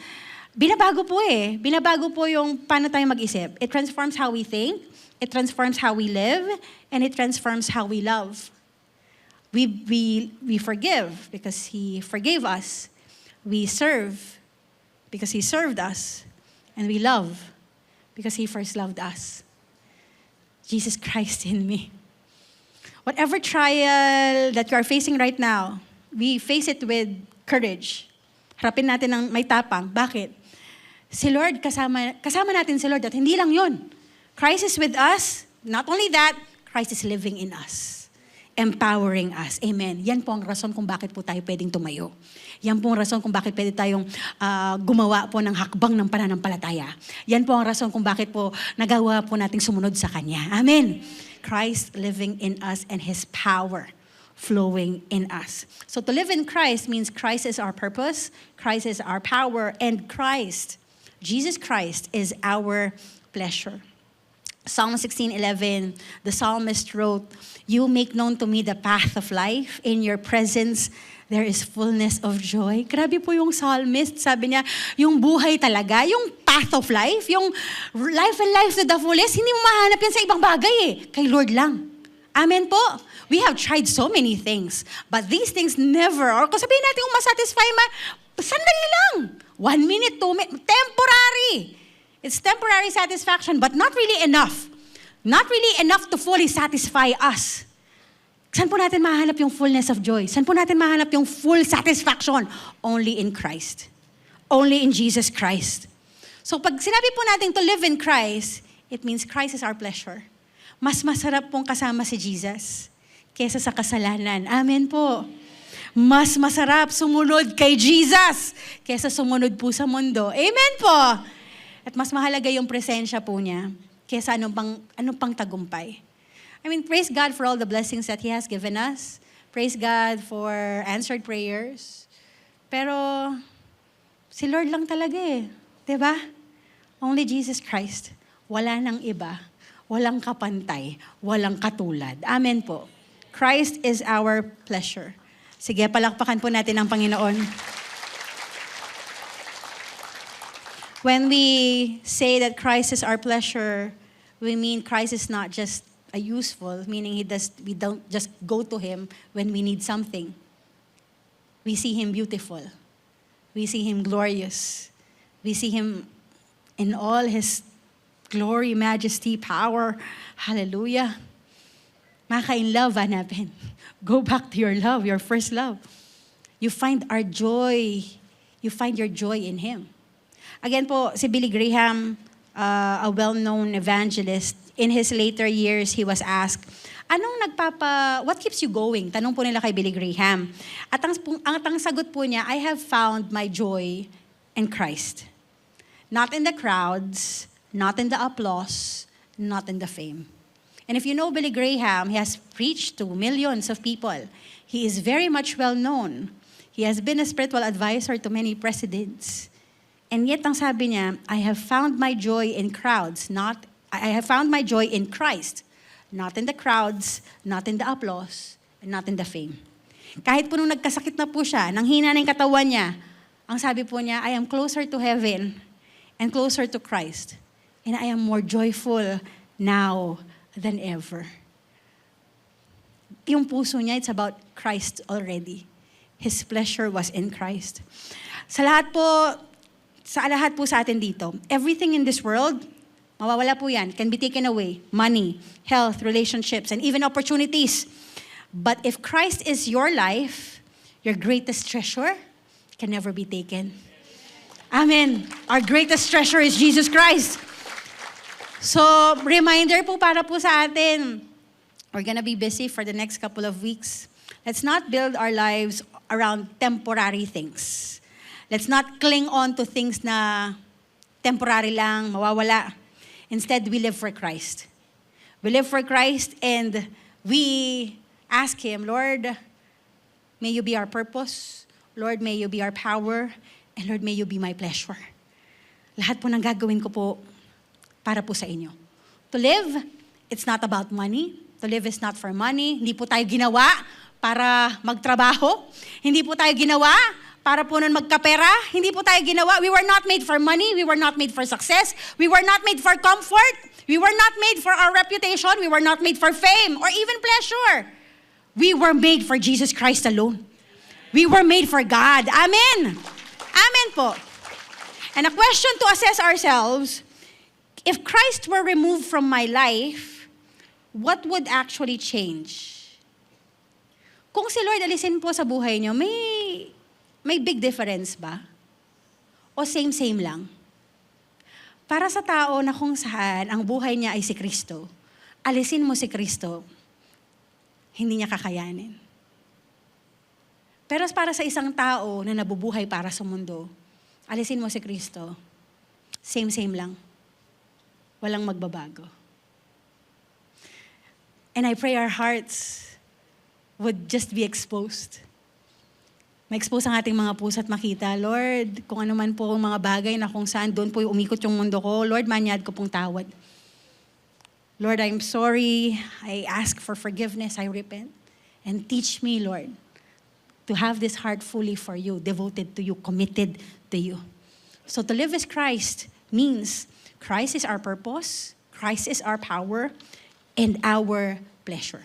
binabago po Binabago po yung paano tayo mag-isip. It transforms how we think, it transforms how we live, and it transforms how we love. We forgive because He forgave us. We serve because He served us. And we love because He first loved us. Jesus Christ in me. Whatever trial that you are facing right now, we face it with courage. Harapin natin ng may tapang. Bakit? Si Lord, kasama natin si Lord at hindi lang yun. Christ is with us. Not only that, Christ is living in us. Empowering us. Amen. Yan po ang rason kung bakit po tayo pwedeng tumayo. Yan po ang rason kung bakit pwede tayong gumawa po ng hakbang ng pananampalataya. Yan po ang rason kung bakit po nagawa po nating sumunod sa Kanya. Amen. Christ living in us and His power flowing in us. So to live in Christ means Christ is our purpose, Christ is our power, and Jesus Christ is our pleasure. Psalm 16:11, the psalmist wrote, "You make known to me the path of life. In your presence, there is fullness of joy." Grabe po yung psalmist. Sabi niya, yung buhay talaga, yung path of life, yung life and life to the fullest, hindi mo mahanap yan sa ibang bagay eh. Kay Lord lang. Amen po. We have tried so many things, but these things never, or kung sabihin natin kung masatisfy sandali lang. 1 minute, 2 minutes, temporary. It's temporary satisfaction, but not really enough. Not really enough to fully satisfy us. Saan po natin mahanap yung fullness of joy? Saan po natin mahanap yung full satisfaction? Only in Christ. Only in Jesus Christ. So pag sinabi po natin to live in Christ, it means Christ is our pleasure. Mas masarap pong kasama si Jesus kesa sa kasalanan. Amen po. Mas masarap sumunod kay Jesus kesa sumunod po sa mundo. Amen po. At mas mahalaga yung presensya po niya kesa anong pang tagumpay. I mean, praise God for all the blessings that He has given us. Praise God for answered prayers. Pero, si Lord lang talaga eh. Diba? Only Jesus Christ. Wala nang iba. Walang kapantay. Walang katulad. Amen po. Christ is our pleasure. Sige, palakpakan po natin ang Panginoon. When we say that Christ is our pleasure, we mean Christ is not just a useful, meaning we don't just go to Him when we need something. We see Him beautiful. We see Him glorious. We see Him in all His glory, majesty, power. Hallelujah. Maka-in love, hanapin. Go back to your love, your first love. You find our joy. You find your joy in Him. Again po, si Billy Graham, a well-known evangelist, in his later years, he was asked, what keeps you going? Tanong po nila kay Billy Graham. At ang sagot po niya, I have found my joy in Christ. Not in the crowds, not in the applause, not in the fame. And if you know Billy Graham, he has preached to millions of people. He is very much well-known. He has been a spiritual advisor to many presidents. And yet, ang sabi niya, I have found my joy in crowds, I have found my joy in Christ, not in the crowds, not in the applause, and not in the fame. Kahit po nung nagkasakit na po siya, nang hina na yung katawan niya, ang sabi po niya, I am closer to heaven and closer to Christ. And I am more joyful now than ever. Yung puso niya, it's about Christ already. His pleasure was in Christ. Sa lahat po sa atin dito, everything in this world, mawawala po yan, can be taken away. Money, health, relationships, and even opportunities. But if Christ is your life, your greatest treasure can never be taken. Amen. Our greatest treasure is Jesus Christ. So, reminder po para po sa atin, we're gonna be busy for the next couple of weeks. Let's not build our lives around temporary things. Let's not cling on to things na temporary lang, mawawala. Instead, we live for Christ. We live for Christ and we ask Him, Lord, may You be our purpose. Lord, may You be our power. And Lord, may You be my pleasure. Lahat po ng gagawin ko po para po sa inyo. To live, it's not about money. To live is not for money. Hindi po tayo ginawa para magtrabaho. Hindi po tayo ginawa para po nun magkapera. Hindi po tayo ginawa. We were not made for money. We were not made for success. We were not made for comfort. We were not made for our reputation. We were not made for fame or even pleasure. We were made for Jesus Christ alone. We were made for God. Amen. Amen po. And a question to assess ourselves, if Christ were removed from my life, what would actually change? Kung si Lord alisin po sa buhay niyo, may big difference ba? O same lang? Para sa tao na kung saan ang buhay niya ay si Kristo, alisin mo si Kristo, hindi niya kakayanin. Pero para sa isang tao na nabubuhay para sa mundo, alisin mo si Kristo, same lang. Walang magbabago. And I pray our hearts would just be exposed. Ma-expose ang ating mga puso at makita, Lord, kung ano man po ang mga bagay na kung saan doon po umikot yung mundo ko, Lord, manyad ko pong tawad. Lord, I'm sorry. I ask for forgiveness. I repent. And teach me, Lord, to have this heart fully for you, devoted to you, committed to you. So to live as Christ means Christ is our purpose, Christ is our power, and our pleasure.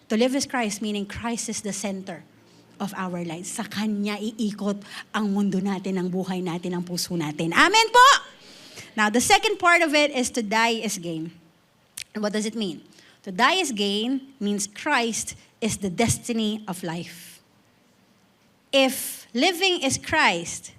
To live as Christ, meaning Christ is the center of our lives. Sa Kanya iikot ang mundo natin, ang buhay natin, ang puso natin. Amen po! Now, the second part of it is to die is gain. And what does it mean? To die is gain means Christ is the destiny of life. If living is Christ,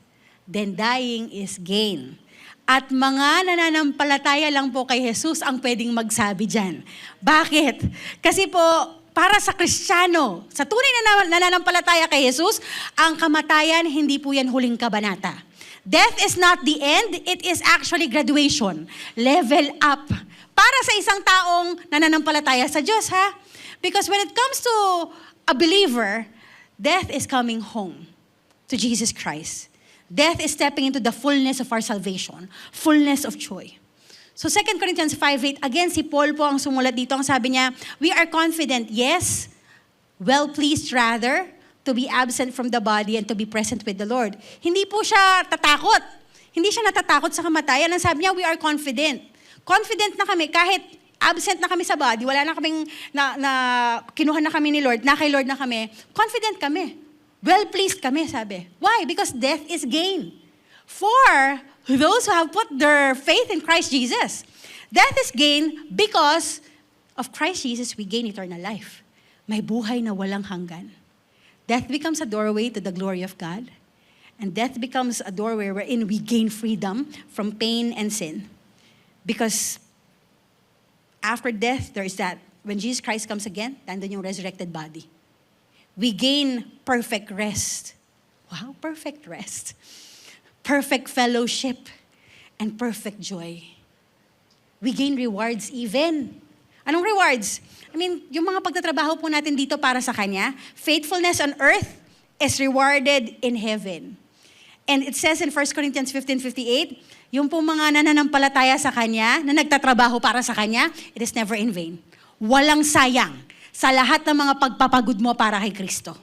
then dying is gain. At mga nananampalataya lang po kay Jesus ang pwedeng magsabi dyan. Bakit? Kasi po, para sa Kristiyano, sa tunay na nananampalataya kay Jesus, ang kamatayan, hindi po yan huling kabanata. Death is not the end, it is actually graduation. Level up. Para sa isang taong nananampalataya sa Diyos, ha? Because when it comes to a believer, death is coming home to Jesus Christ. Death is stepping into the fullness of our salvation, fullness of joy. So 2 Corinthians 5:8, again, si Paul po ang sumulat dito. Ang sabi niya, we are confident, yes, well-pleased rather, to be absent from the body and to be present with the Lord. Hindi po siya tatakot. Hindi siya natatakot sa kamatayan. Ang sabi niya, we are confident. Confident na kami, kahit absent na kami sa body, wala na kaming, kinuha na kami ni Lord, na kay Lord na kami, confident kami. Well-pleased kami, sabi. Why? Because death is gain. For those who have put their faith in Christ Jesus. Death is gain because of Christ Jesus, we gain eternal life. May buhay na walang hanggan. Death becomes a doorway to the glory of God. And death becomes a doorway wherein we gain freedom from pain and sin. Because after death, there is that. When Jesus Christ comes again, nandun yung resurrected body. We gain perfect rest. Wow, perfect rest. Perfect fellowship and perfect joy. We gain rewards even. Anong rewards? I mean, yung mga pagtatrabaho po natin dito para sa Kanya, faithfulness on earth is rewarded in heaven. And it says in 1 Corinthians 15:58, yung po mga nananampalataya sa Kanya, na nagtatrabaho para sa Kanya, it is never in vain. Walang sayang sa lahat ng mga pagpapagod mo para kay Kristo.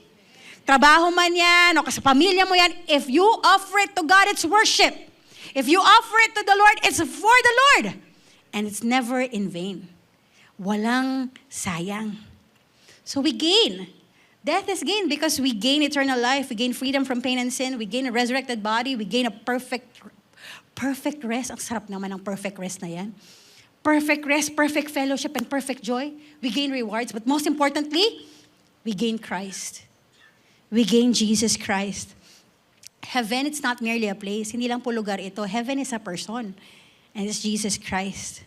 Trabaho man yan, o sa pamilya mo yan, if you offer it to God, it's worship. If you offer it to the Lord, it's for the Lord. And it's never in vain. Walang sayang. So we gain. Death is gain because we gain eternal life. We gain freedom from pain and sin. We gain a resurrected body. We gain a perfect rest. Ang sarap naman ng perfect rest na yan. Perfect rest, perfect fellowship, and perfect joy. We gain rewards. But most importantly, we gain Christ. We gain Jesus Christ. Heaven, it's not merely a place. Hindi lang po lugar ito. Heaven is a person. And it's Jesus Christ.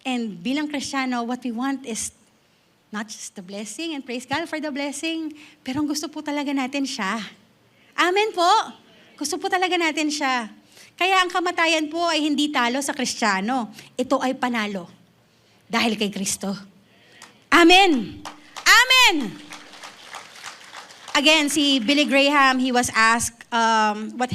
And bilang Kristiyano, what we want is not just the blessing, and praise God for the blessing, pero gusto po talaga natin siya. Amen po. Gusto po talaga natin siya. Kaya ang kamatayan po ay hindi talo sa Kristiyano. Ito ay panalo. Dahil kay Kristo. Amen. Amen. Again, si Billy Graham, he was asked what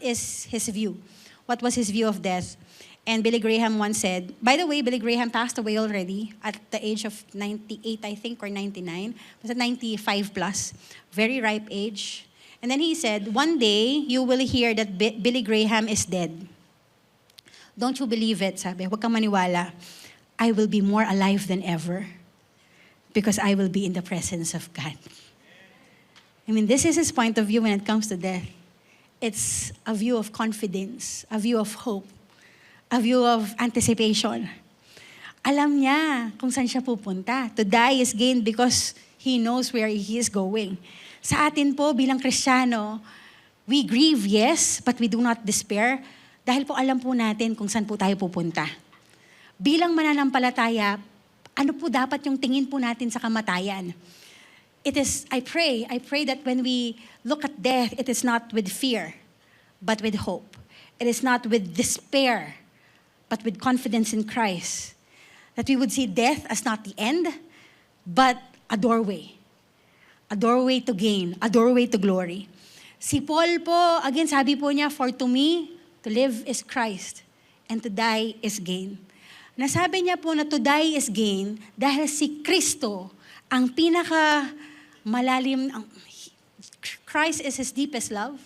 is his view? What was his view of death? And Billy Graham once said, by the way, Billy Graham passed away already at the age of 98, I think, or 99. Was it 95 plus? Very ripe age. And then he said, one day, you will hear that Billy Graham is dead. Don't you believe it, sabi. Huwag kang maniwala. I will be more alive than ever because I will be in the presence of God. I mean, this is his point of view when it comes to death. It's a view of confidence, a view of hope, a view of anticipation. Alam niya kung saan siya pupunta. To die is gain because he knows where he is going. Sa atin po, bilang Kristiyano, we grieve, yes, but we do not despair dahil po alam po natin kung saan po tayo pupunta. Bilang mananampalataya, ano po dapat yung tingin po natin sa kamatayan? It is, I pray that when we look at death, it is not with fear, but with hope. It is not with despair, but with confidence in Christ. That we would see death as not the end, but a doorway. A doorway to gain, a doorway to glory. Si Paul po, again, sabi po niya, for to me, to live is Christ, and to die is gain. Nasabi niya po na to die is gain dahil si Kristo ang pinaka malalim, Christ is His deepest love.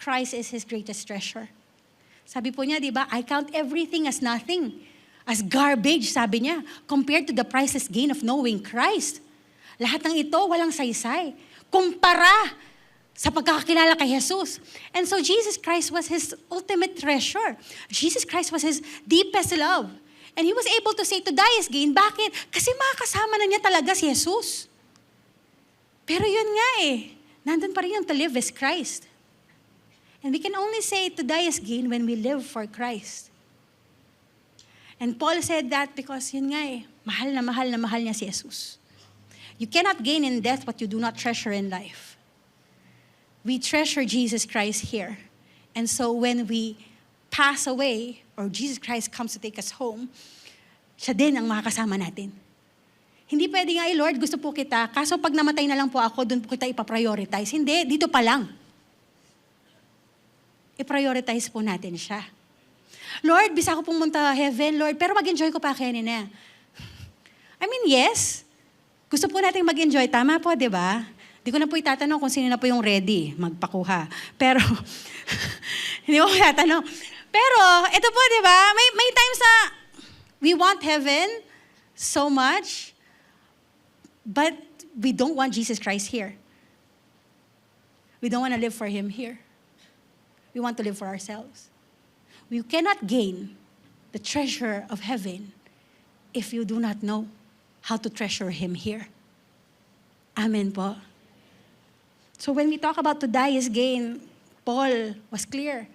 Christ is His greatest treasure. Sabi po niya, di ba, I count everything as nothing, as garbage, sabi niya, compared to the priceless gain of knowing Christ. Lahat ng ito, walang saysay. Kumpara sa pagkakakilala kay Jesus. And so Jesus Christ was His ultimate treasure. Jesus Christ was His deepest love. And He was able to say to die is gain. Bakit? Kasi makakasama na niya talaga si Jesus. Pero yun nga nandun pa rin yung to live is Christ. And we can only say to die is gain when we live for Christ. And Paul said that because yun nga mahal na mahal niya si Jesus. You cannot gain in death what you do not treasure in life. We treasure Jesus Christ here. And so when we pass away, or Jesus Christ comes to take us home, siya din ang makakasama natin. Hindi pwede nga, Lord, gusto po kita, kaso pag namatay na lang po ako, doon po kita ipaprioritize. Hindi, dito pa lang. I-prioritize po natin siya. Lord, bisa ko pumunta heaven, Lord, pero mag-enjoy ko pa kaya na. I mean, yes. Gusto po natin mag-enjoy. Tama po, di ba? Di ko na po itatanong kung sino na po yung ready magpakuha. Pero, hindi ko itatanong. Pero, ito po, di ba? May times na we want heaven so much, but we don't want Jesus Christ here. We don't want to live for Him here. We want to live for ourselves. We cannot gain the treasure of heaven if you do not know how to treasure Him here. Amen po. So when we talk about to die is gain, Paul was clear.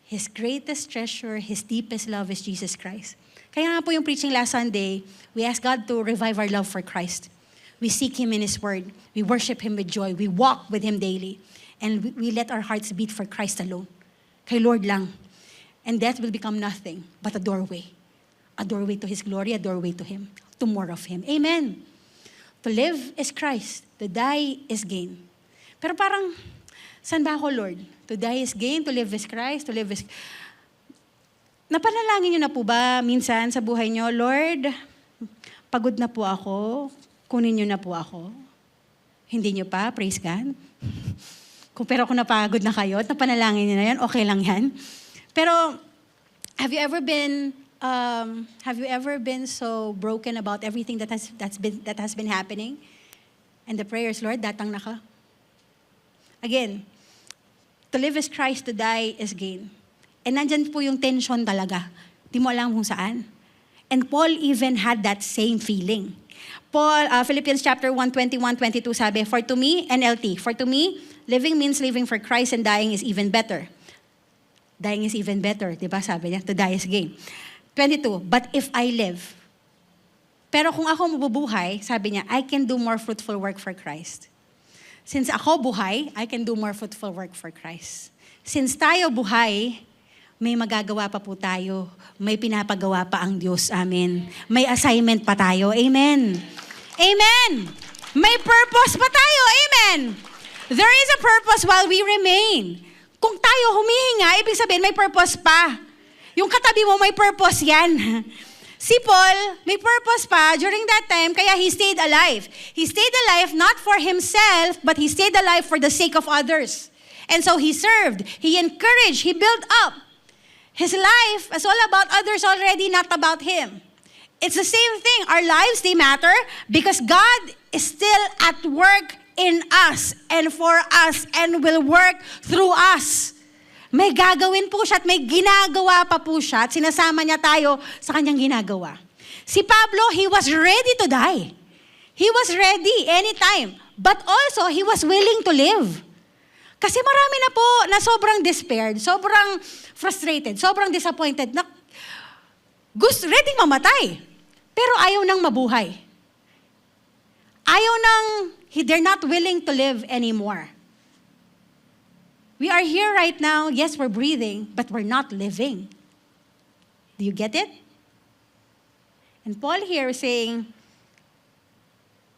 His greatest treasure, His deepest love is Jesus Christ. Kaya nga po yung preaching last Sunday, we ask God to revive our love for Christ. We seek Him in His Word. We worship Him with joy. We walk with Him daily. And we let our hearts beat for Christ alone. Kay Lord lang. And death will become nothing but a doorway. A doorway to His glory, a doorway to Him. To more of Him. Amen. To live is Christ. To die is gain. Pero parang, saan ba ako, Lord? To die is gain, to live is Christ, to live is... Napanalangin niyo na po ba minsan sa buhay niyo, Lord, pagod na po ako, kunin niyo na po ako. Hindi niyo pa, praise God. Pero kung napagod na kayo at napanalangin niyo na yan, okay lang yan. Pero, have you ever been so broken about everything that has been happening? And the prayers, Lord, datang na ka. Again, to live is Christ, to die is gain. And nandyan po yung tension talaga. Di mo alam kung saan. And Paul even had that same feeling. Philippians chapter 1, 21, 22 sabi, for to me, NLT, for to me, living means living for Christ and dying is even better. Dying is even better, di ba? Sabi niya, to die is gain. 22, but if I live, pero kung ako mabubuhay, sabi niya, I can do more fruitful work for Christ. Since ako buhay, I can do more fruitful work for Christ. Since tayo buhay, may magagawa pa po tayo. May pinapagawa pa ang Diyos. Amen. May assignment pa tayo. Amen. Amen. May purpose pa tayo. Amen. There is a purpose while we remain. Kung tayo humihinga, ibig sabihin may purpose pa. Yung katabi mo, may purpose yan. Si Paul, may purpose pa during that time, kaya he stayed alive. He stayed alive not for himself, but he stayed alive for the sake of others. And so he served, he encouraged, he built up. His life is all about others already, not about him. It's the same thing. Our lives, they matter because God is still at work in us and for us and will work through us. May gagawin po siya at may ginagawa pa po siya at sinasama niya tayo sa kanyang ginagawa. Si Pablo, he was ready to die. He was ready anytime. But also, he was willing to live. Kasi marami na po na sobrang despaired, sobrang frustrated, sobrang disappointed, na ready mamatay. Pero ayaw nang mabuhay. Ayaw nang, they're not willing to live anymore. We are here right now, yes, we're breathing, but we're not living. Do you get it? And Paul here is saying,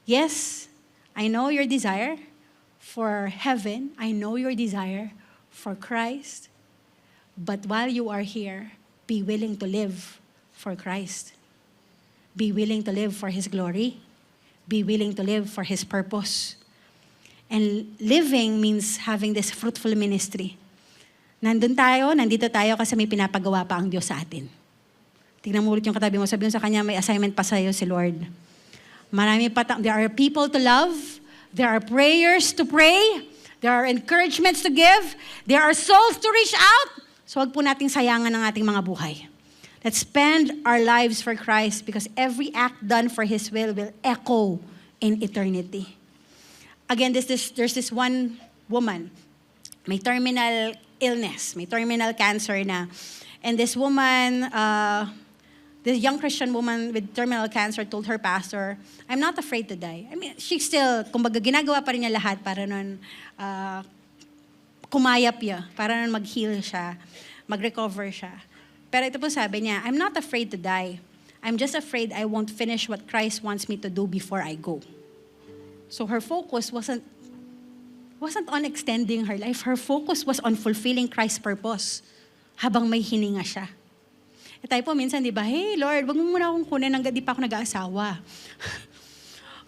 yes, I know your desire for heaven. I know your desire for Christ. But while you are here, be willing to live for Christ. Be willing to live for His glory. Be willing to live for His purpose. And living means having this fruitful ministry. Nandito tayo kasi may pinapagawa pa ang Diyos sa atin. Tingnan mo ulit yung katabi mo, sabihin sa kanya, may assignment pa sa'yo si Lord. There are people to love, there are prayers to pray, there are encouragements to give, there are souls to reach out. So wag po nating sayangan ang ating mga buhay. Let's spend our lives for Christ because every act done for His will echo in eternity. Again, there's this one woman, may terminal illness, may terminal cancer na. And this woman, this young Christian woman with terminal cancer told her pastor, I'm not afraid to die. I mean, she still, kumbaga, ginagawa pa rin niya lahat para nun kumayap niya, para nun mag-heal siya, mag-recover siya. Pero ito po sabi niya, I'm not afraid to die. I'm just afraid I won't finish what Christ wants me to do before I go. So her focus wasn't on extending her life. Her focus was on fulfilling Christ's purpose habang may hininga siya. E tayo po minsan, di ba, hey Lord, wag mo muna akong kunin hanggang di pa ako nag-aasawa.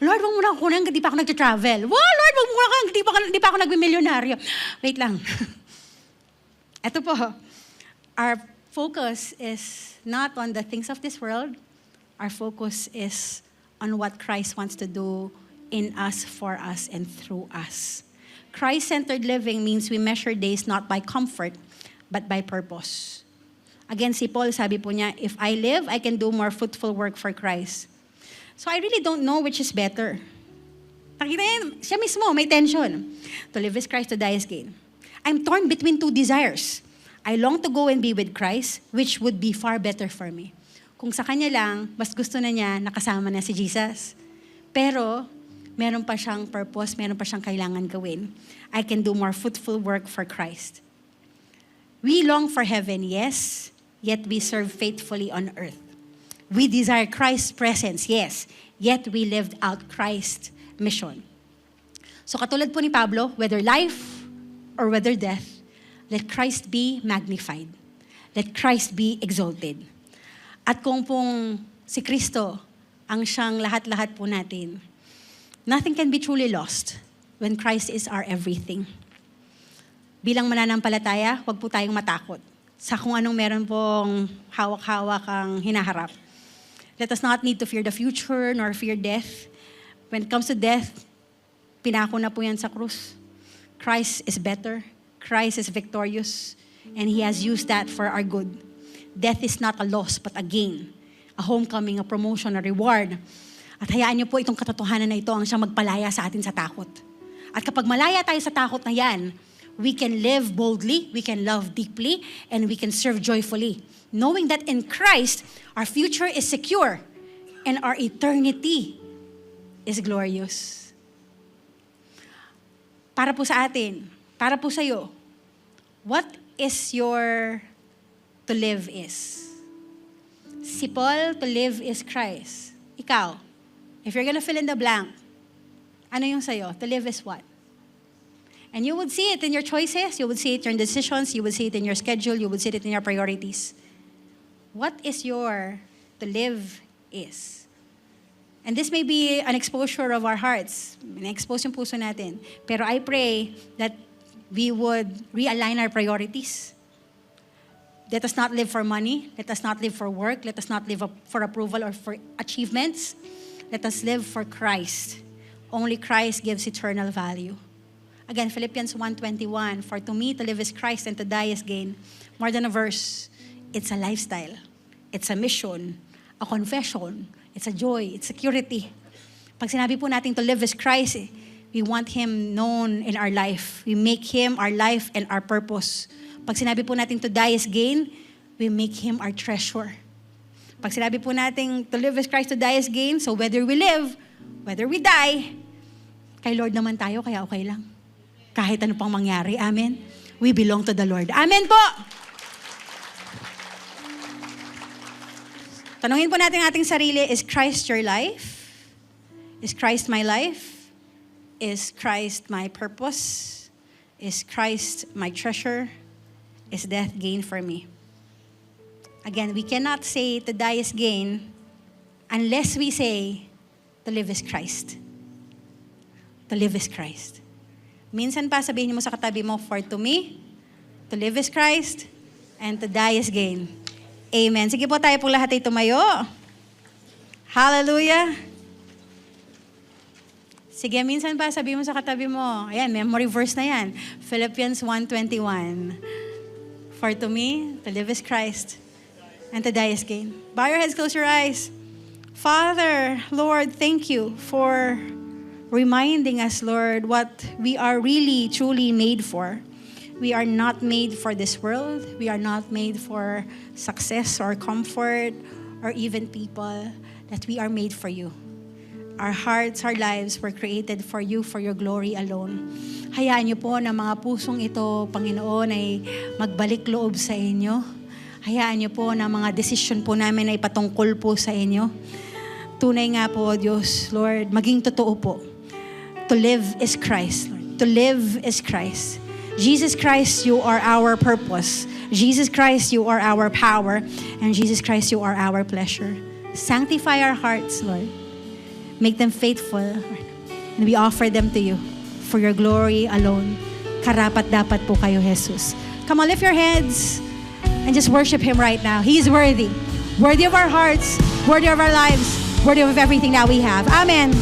Lord, wag mo muna akong kunin hanggang di pa ako nag-travel. Wow, Lord, wag mo muna hanggang di pa ako nag-milyonaryo. Wait lang. Ito po, our focus is not on the things of this world. Our focus is on what Christ wants to do in us, for us, and through us. Christ-centered living means we measure days not by comfort, but by purpose. Again, si Paul, sabi po niya, if I live, I can do more fruitful work for Christ. So I really don't know which is better. Nakita niya, siya mismo, may tension. To live is Christ, to die is gain. I'm torn between two desires. I long to go and be with Christ, which would be far better for me. Kung sa kanya lang, mas gusto na niya nakasama na si Jesus. Pero, meron pa siyang purpose, meron pa siyang kailangan gawin. I can do more fruitful work for Christ. We long for heaven, yes, yet we serve faithfully on earth. We desire Christ's presence, yes, yet we lived out Christ's mission. So katulad po ni Pablo, whether life or whether death, let Christ be magnified. Let Christ be exalted. At kung pong si Kristo ang siyang lahat-lahat po natin, nothing can be truly lost when Christ is our everything. Bilang mananampalataya, huwag po tayong matakot sa kung anong meron pong hawak-hawak ang hinaharap. Let us not need to fear the future nor fear death. When it comes to death, pinako na po yan sa krus. Christ is better. Christ is victorious. And He has used that for our good. Death is not a loss, but a gain. A homecoming, a promotion, a reward. At hayaan niyo po itong katotohanan na ito ang siyang magpalaya sa atin sa takot. At kapag malaya tayo sa takot na yan, we can live boldly, we can love deeply, and we can serve joyfully. Knowing that in Christ, our future is secure and our eternity is glorious. Para po sa atin, para po sa iyo, what is your to live is? Si Paul, to live is Christ. Ikaw, if you're gonna fill in the blank, ano yung sa'yo? To live is what? And you would see it in your choices, you would see it in your decisions, you would see it in your schedule, you would see it in your priorities. What is your to live is? And this may be an exposure of our hearts. Na-expose yung puso natin. Pero I pray that we would realign our priorities. Let us not live for money. Let us not live for work. Let us not live for approval or for achievements. Let us live for Christ. Only Christ gives eternal value. Again, Philippians 1:21, for to me to live is Christ and to die is gain. More than a verse, it's a lifestyle. It's a mission, a confession. It's a joy, it's security. Pag sinabi po natin to live is Christ, we want Him known in our life. We make Him our life and our purpose. Pag sinabi po natin to die is gain, we make Him our treasure. Pag sinabi po natin to live is Christ, to die is gain, so whether we live, whether we die, kay Lord naman tayo, kaya okay lang. Kahit ano pang mangyari, amen? We belong to the Lord. Amen po! Tanungin po natin ating sarili, is Christ your life? Is Christ my life? Is Christ my purpose? Is Christ my treasure? Is death gain for me? Again, we cannot say to die is gain unless we say to live is Christ. To live is Christ. Minsan pa sabihin mo sa katabi mo, for to me, to live is Christ, and to die is gain. Amen. Sige po, tayo po lahat ay tumayo. Hallelujah. Sige, minsan pa sabihin mo sa katabi mo, ayan, memory verse na yan. Philippians 1:21. For to me, to live is Christ, and to die is gain. Bow your heads, close your eyes. Father, Lord, thank you for reminding us, Lord, what we are really, truly made for. We are not made for this world. We are not made for success or comfort or even people. That we are made for you. Our hearts, our lives were created for you, for your glory alone. Hayaan niyo po na mga pusong ito, Panginoon, ay magbalik loob sa inyo. Hayaan niyo po na mga desisyon po namin ay patungkol po sa inyo. Tunay nga po, Diyos, Lord, maging totoo po. To live is Christ, Lord. To live is Christ. Jesus Christ, you are our purpose. Jesus Christ, you are our power. And Jesus Christ, you are our pleasure. Sanctify our hearts, Lord. Make them faithful, Lord. And we offer them to you for your glory alone. Karapat-dapat po kayo, Jesus. Come on, lift your heads and just worship Him right now. He is worthy. Worthy of our hearts, worthy of our lives, worthy of everything that we have. Amen.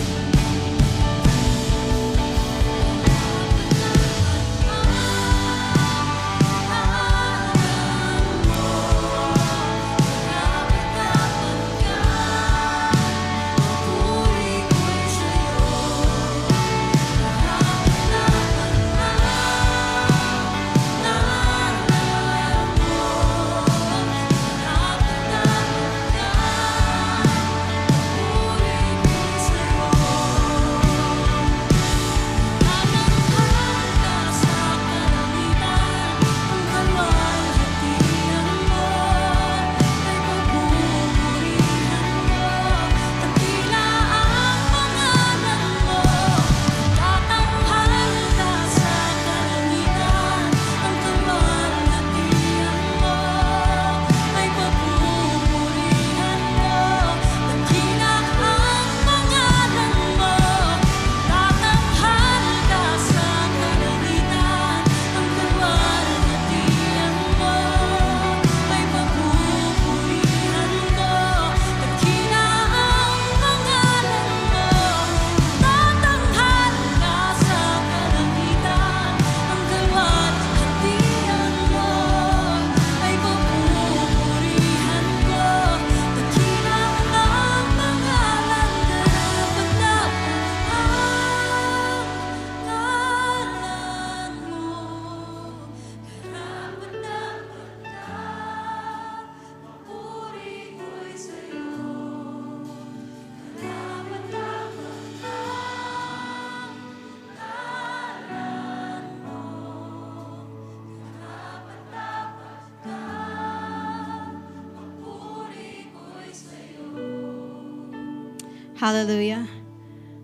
Hallelujah.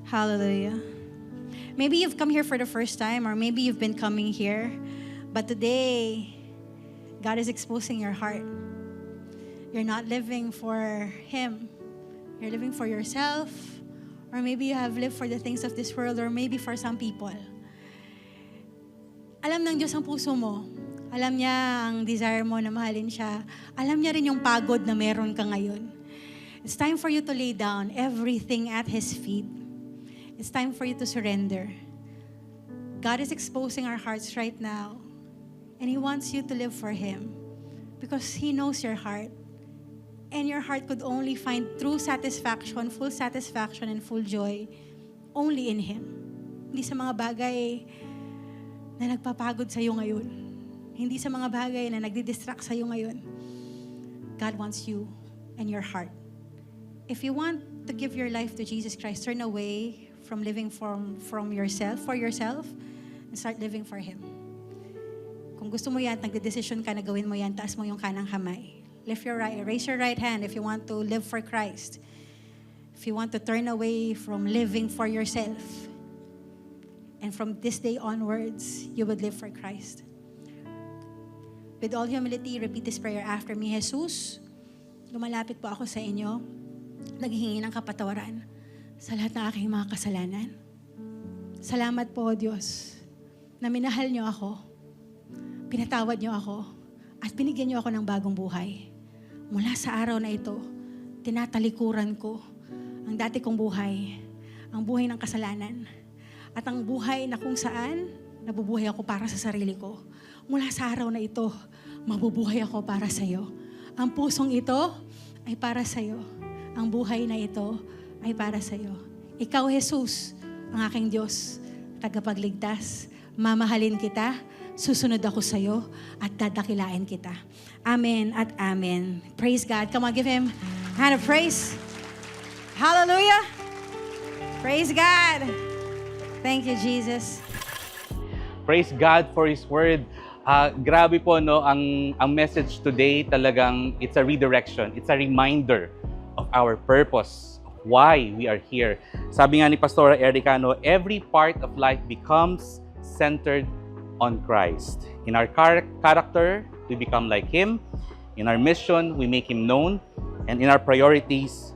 Hallelujah. Maybe you've come here for the first time, or maybe you've been coming here, but today, God is exposing your heart. You're not living for Him. You're living for yourself, or maybe you have lived for the things of this world, or maybe for some people. Alam ng Diyos ang puso mo. Alam niya ang desire mo na mahalin siya. Alam niya rin yung pagod na meron ka ngayon. It's time for you to lay down everything at His feet. It's time for you to surrender. God is exposing our hearts right now, and He wants you to live for Him because He knows your heart. And your heart could only find true satisfaction, full satisfaction, and full joy only in Him. Hindi sa mga bagay na nagpapagod sa iyo ngayon. Hindi sa mga bagay na nagdi-distract sa iyo ngayon. God wants you and your heart. If you want to give your life to Jesus Christ, turn away from living from yourself, for yourself, and start living for Him. Kung gusto mo yan, nagde-decision ka na gawin mo yan, taas mo yung kanang kamay. Raise your right hand if you want to live for Christ. If you want to turn away from living for yourself. And from this day onwards, you would live for Christ. With all humility, repeat this prayer after me. Jesus, lumalapit po ako sa inyo, naghihingi ng kapatawaran sa lahat ng aking mga kasalanan. Salamat po, Diyos, na minahal niyo ako, pinatawad niyo ako, at binigyan niyo ako ng bagong buhay. Mula sa araw na ito, tinatalikuran ko ang dati kong buhay, ang buhay ng kasalanan, at ang buhay na kung saan nabubuhay ako para sa sarili ko. Mula sa araw na ito, mabubuhay ako para sa iyo. Ang pusong ito ay para sa iyo. Ang buhay na ito ay para sa iyo. Ikaw, Jesus, ang aking Diyos, tagapagligtas. Mamahalin kita, susunod ako sa iyo, at dadakilain kita. Amen at amen. Praise God. Come on, give Him a hand of praise. Hallelujah. Praise God. Thank you, Jesus. Praise God for His Word. Grabe po, no, ang message today talagang it's a redirection. It's a reminder of our purpose, of why we are here. Sabi nga ni Pastora Erica, no, every part of life becomes centered on Christ. In our character, we become like Him. In our mission, we make Him known. And in our priorities,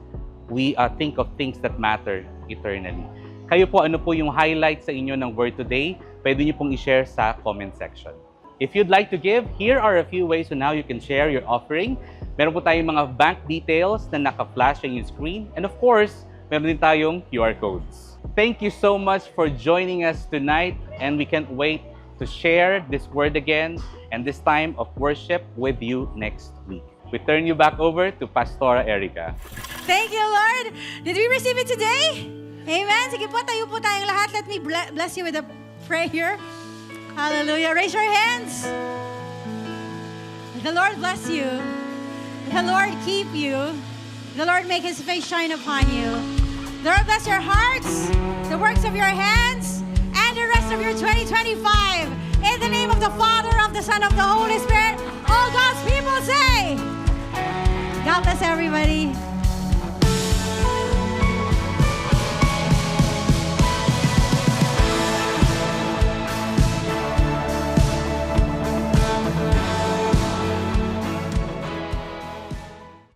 we think of things that matter eternally. Kayo po, ano po yung highlight sa inyo ng Word today? Pwede niyo pong i-share sa comment section. If you'd like to give, here are a few ways on how you can share your offering. Meron po tayong mga bank details na naka-flash sa inyong screen. And of course, meron din tayong QR codes. Thank you so much for joining us tonight, and we can't wait to share this word again and this time of worship with you next week. We turn you back over to Pastora Erica. Thank you, Lord. Did we receive it today? Amen. Sige po, tayo po tayong lahat. Let me bless you with a prayer. Hallelujah. Raise your hands. The Lord bless you. The Lord keep you. The Lord make His face shine upon you. The Lord bless your hearts, the works of your hands, and the rest of your 2025. In the name of the Father, of the Son, of the Holy Spirit, all God's people say, God bless everybody.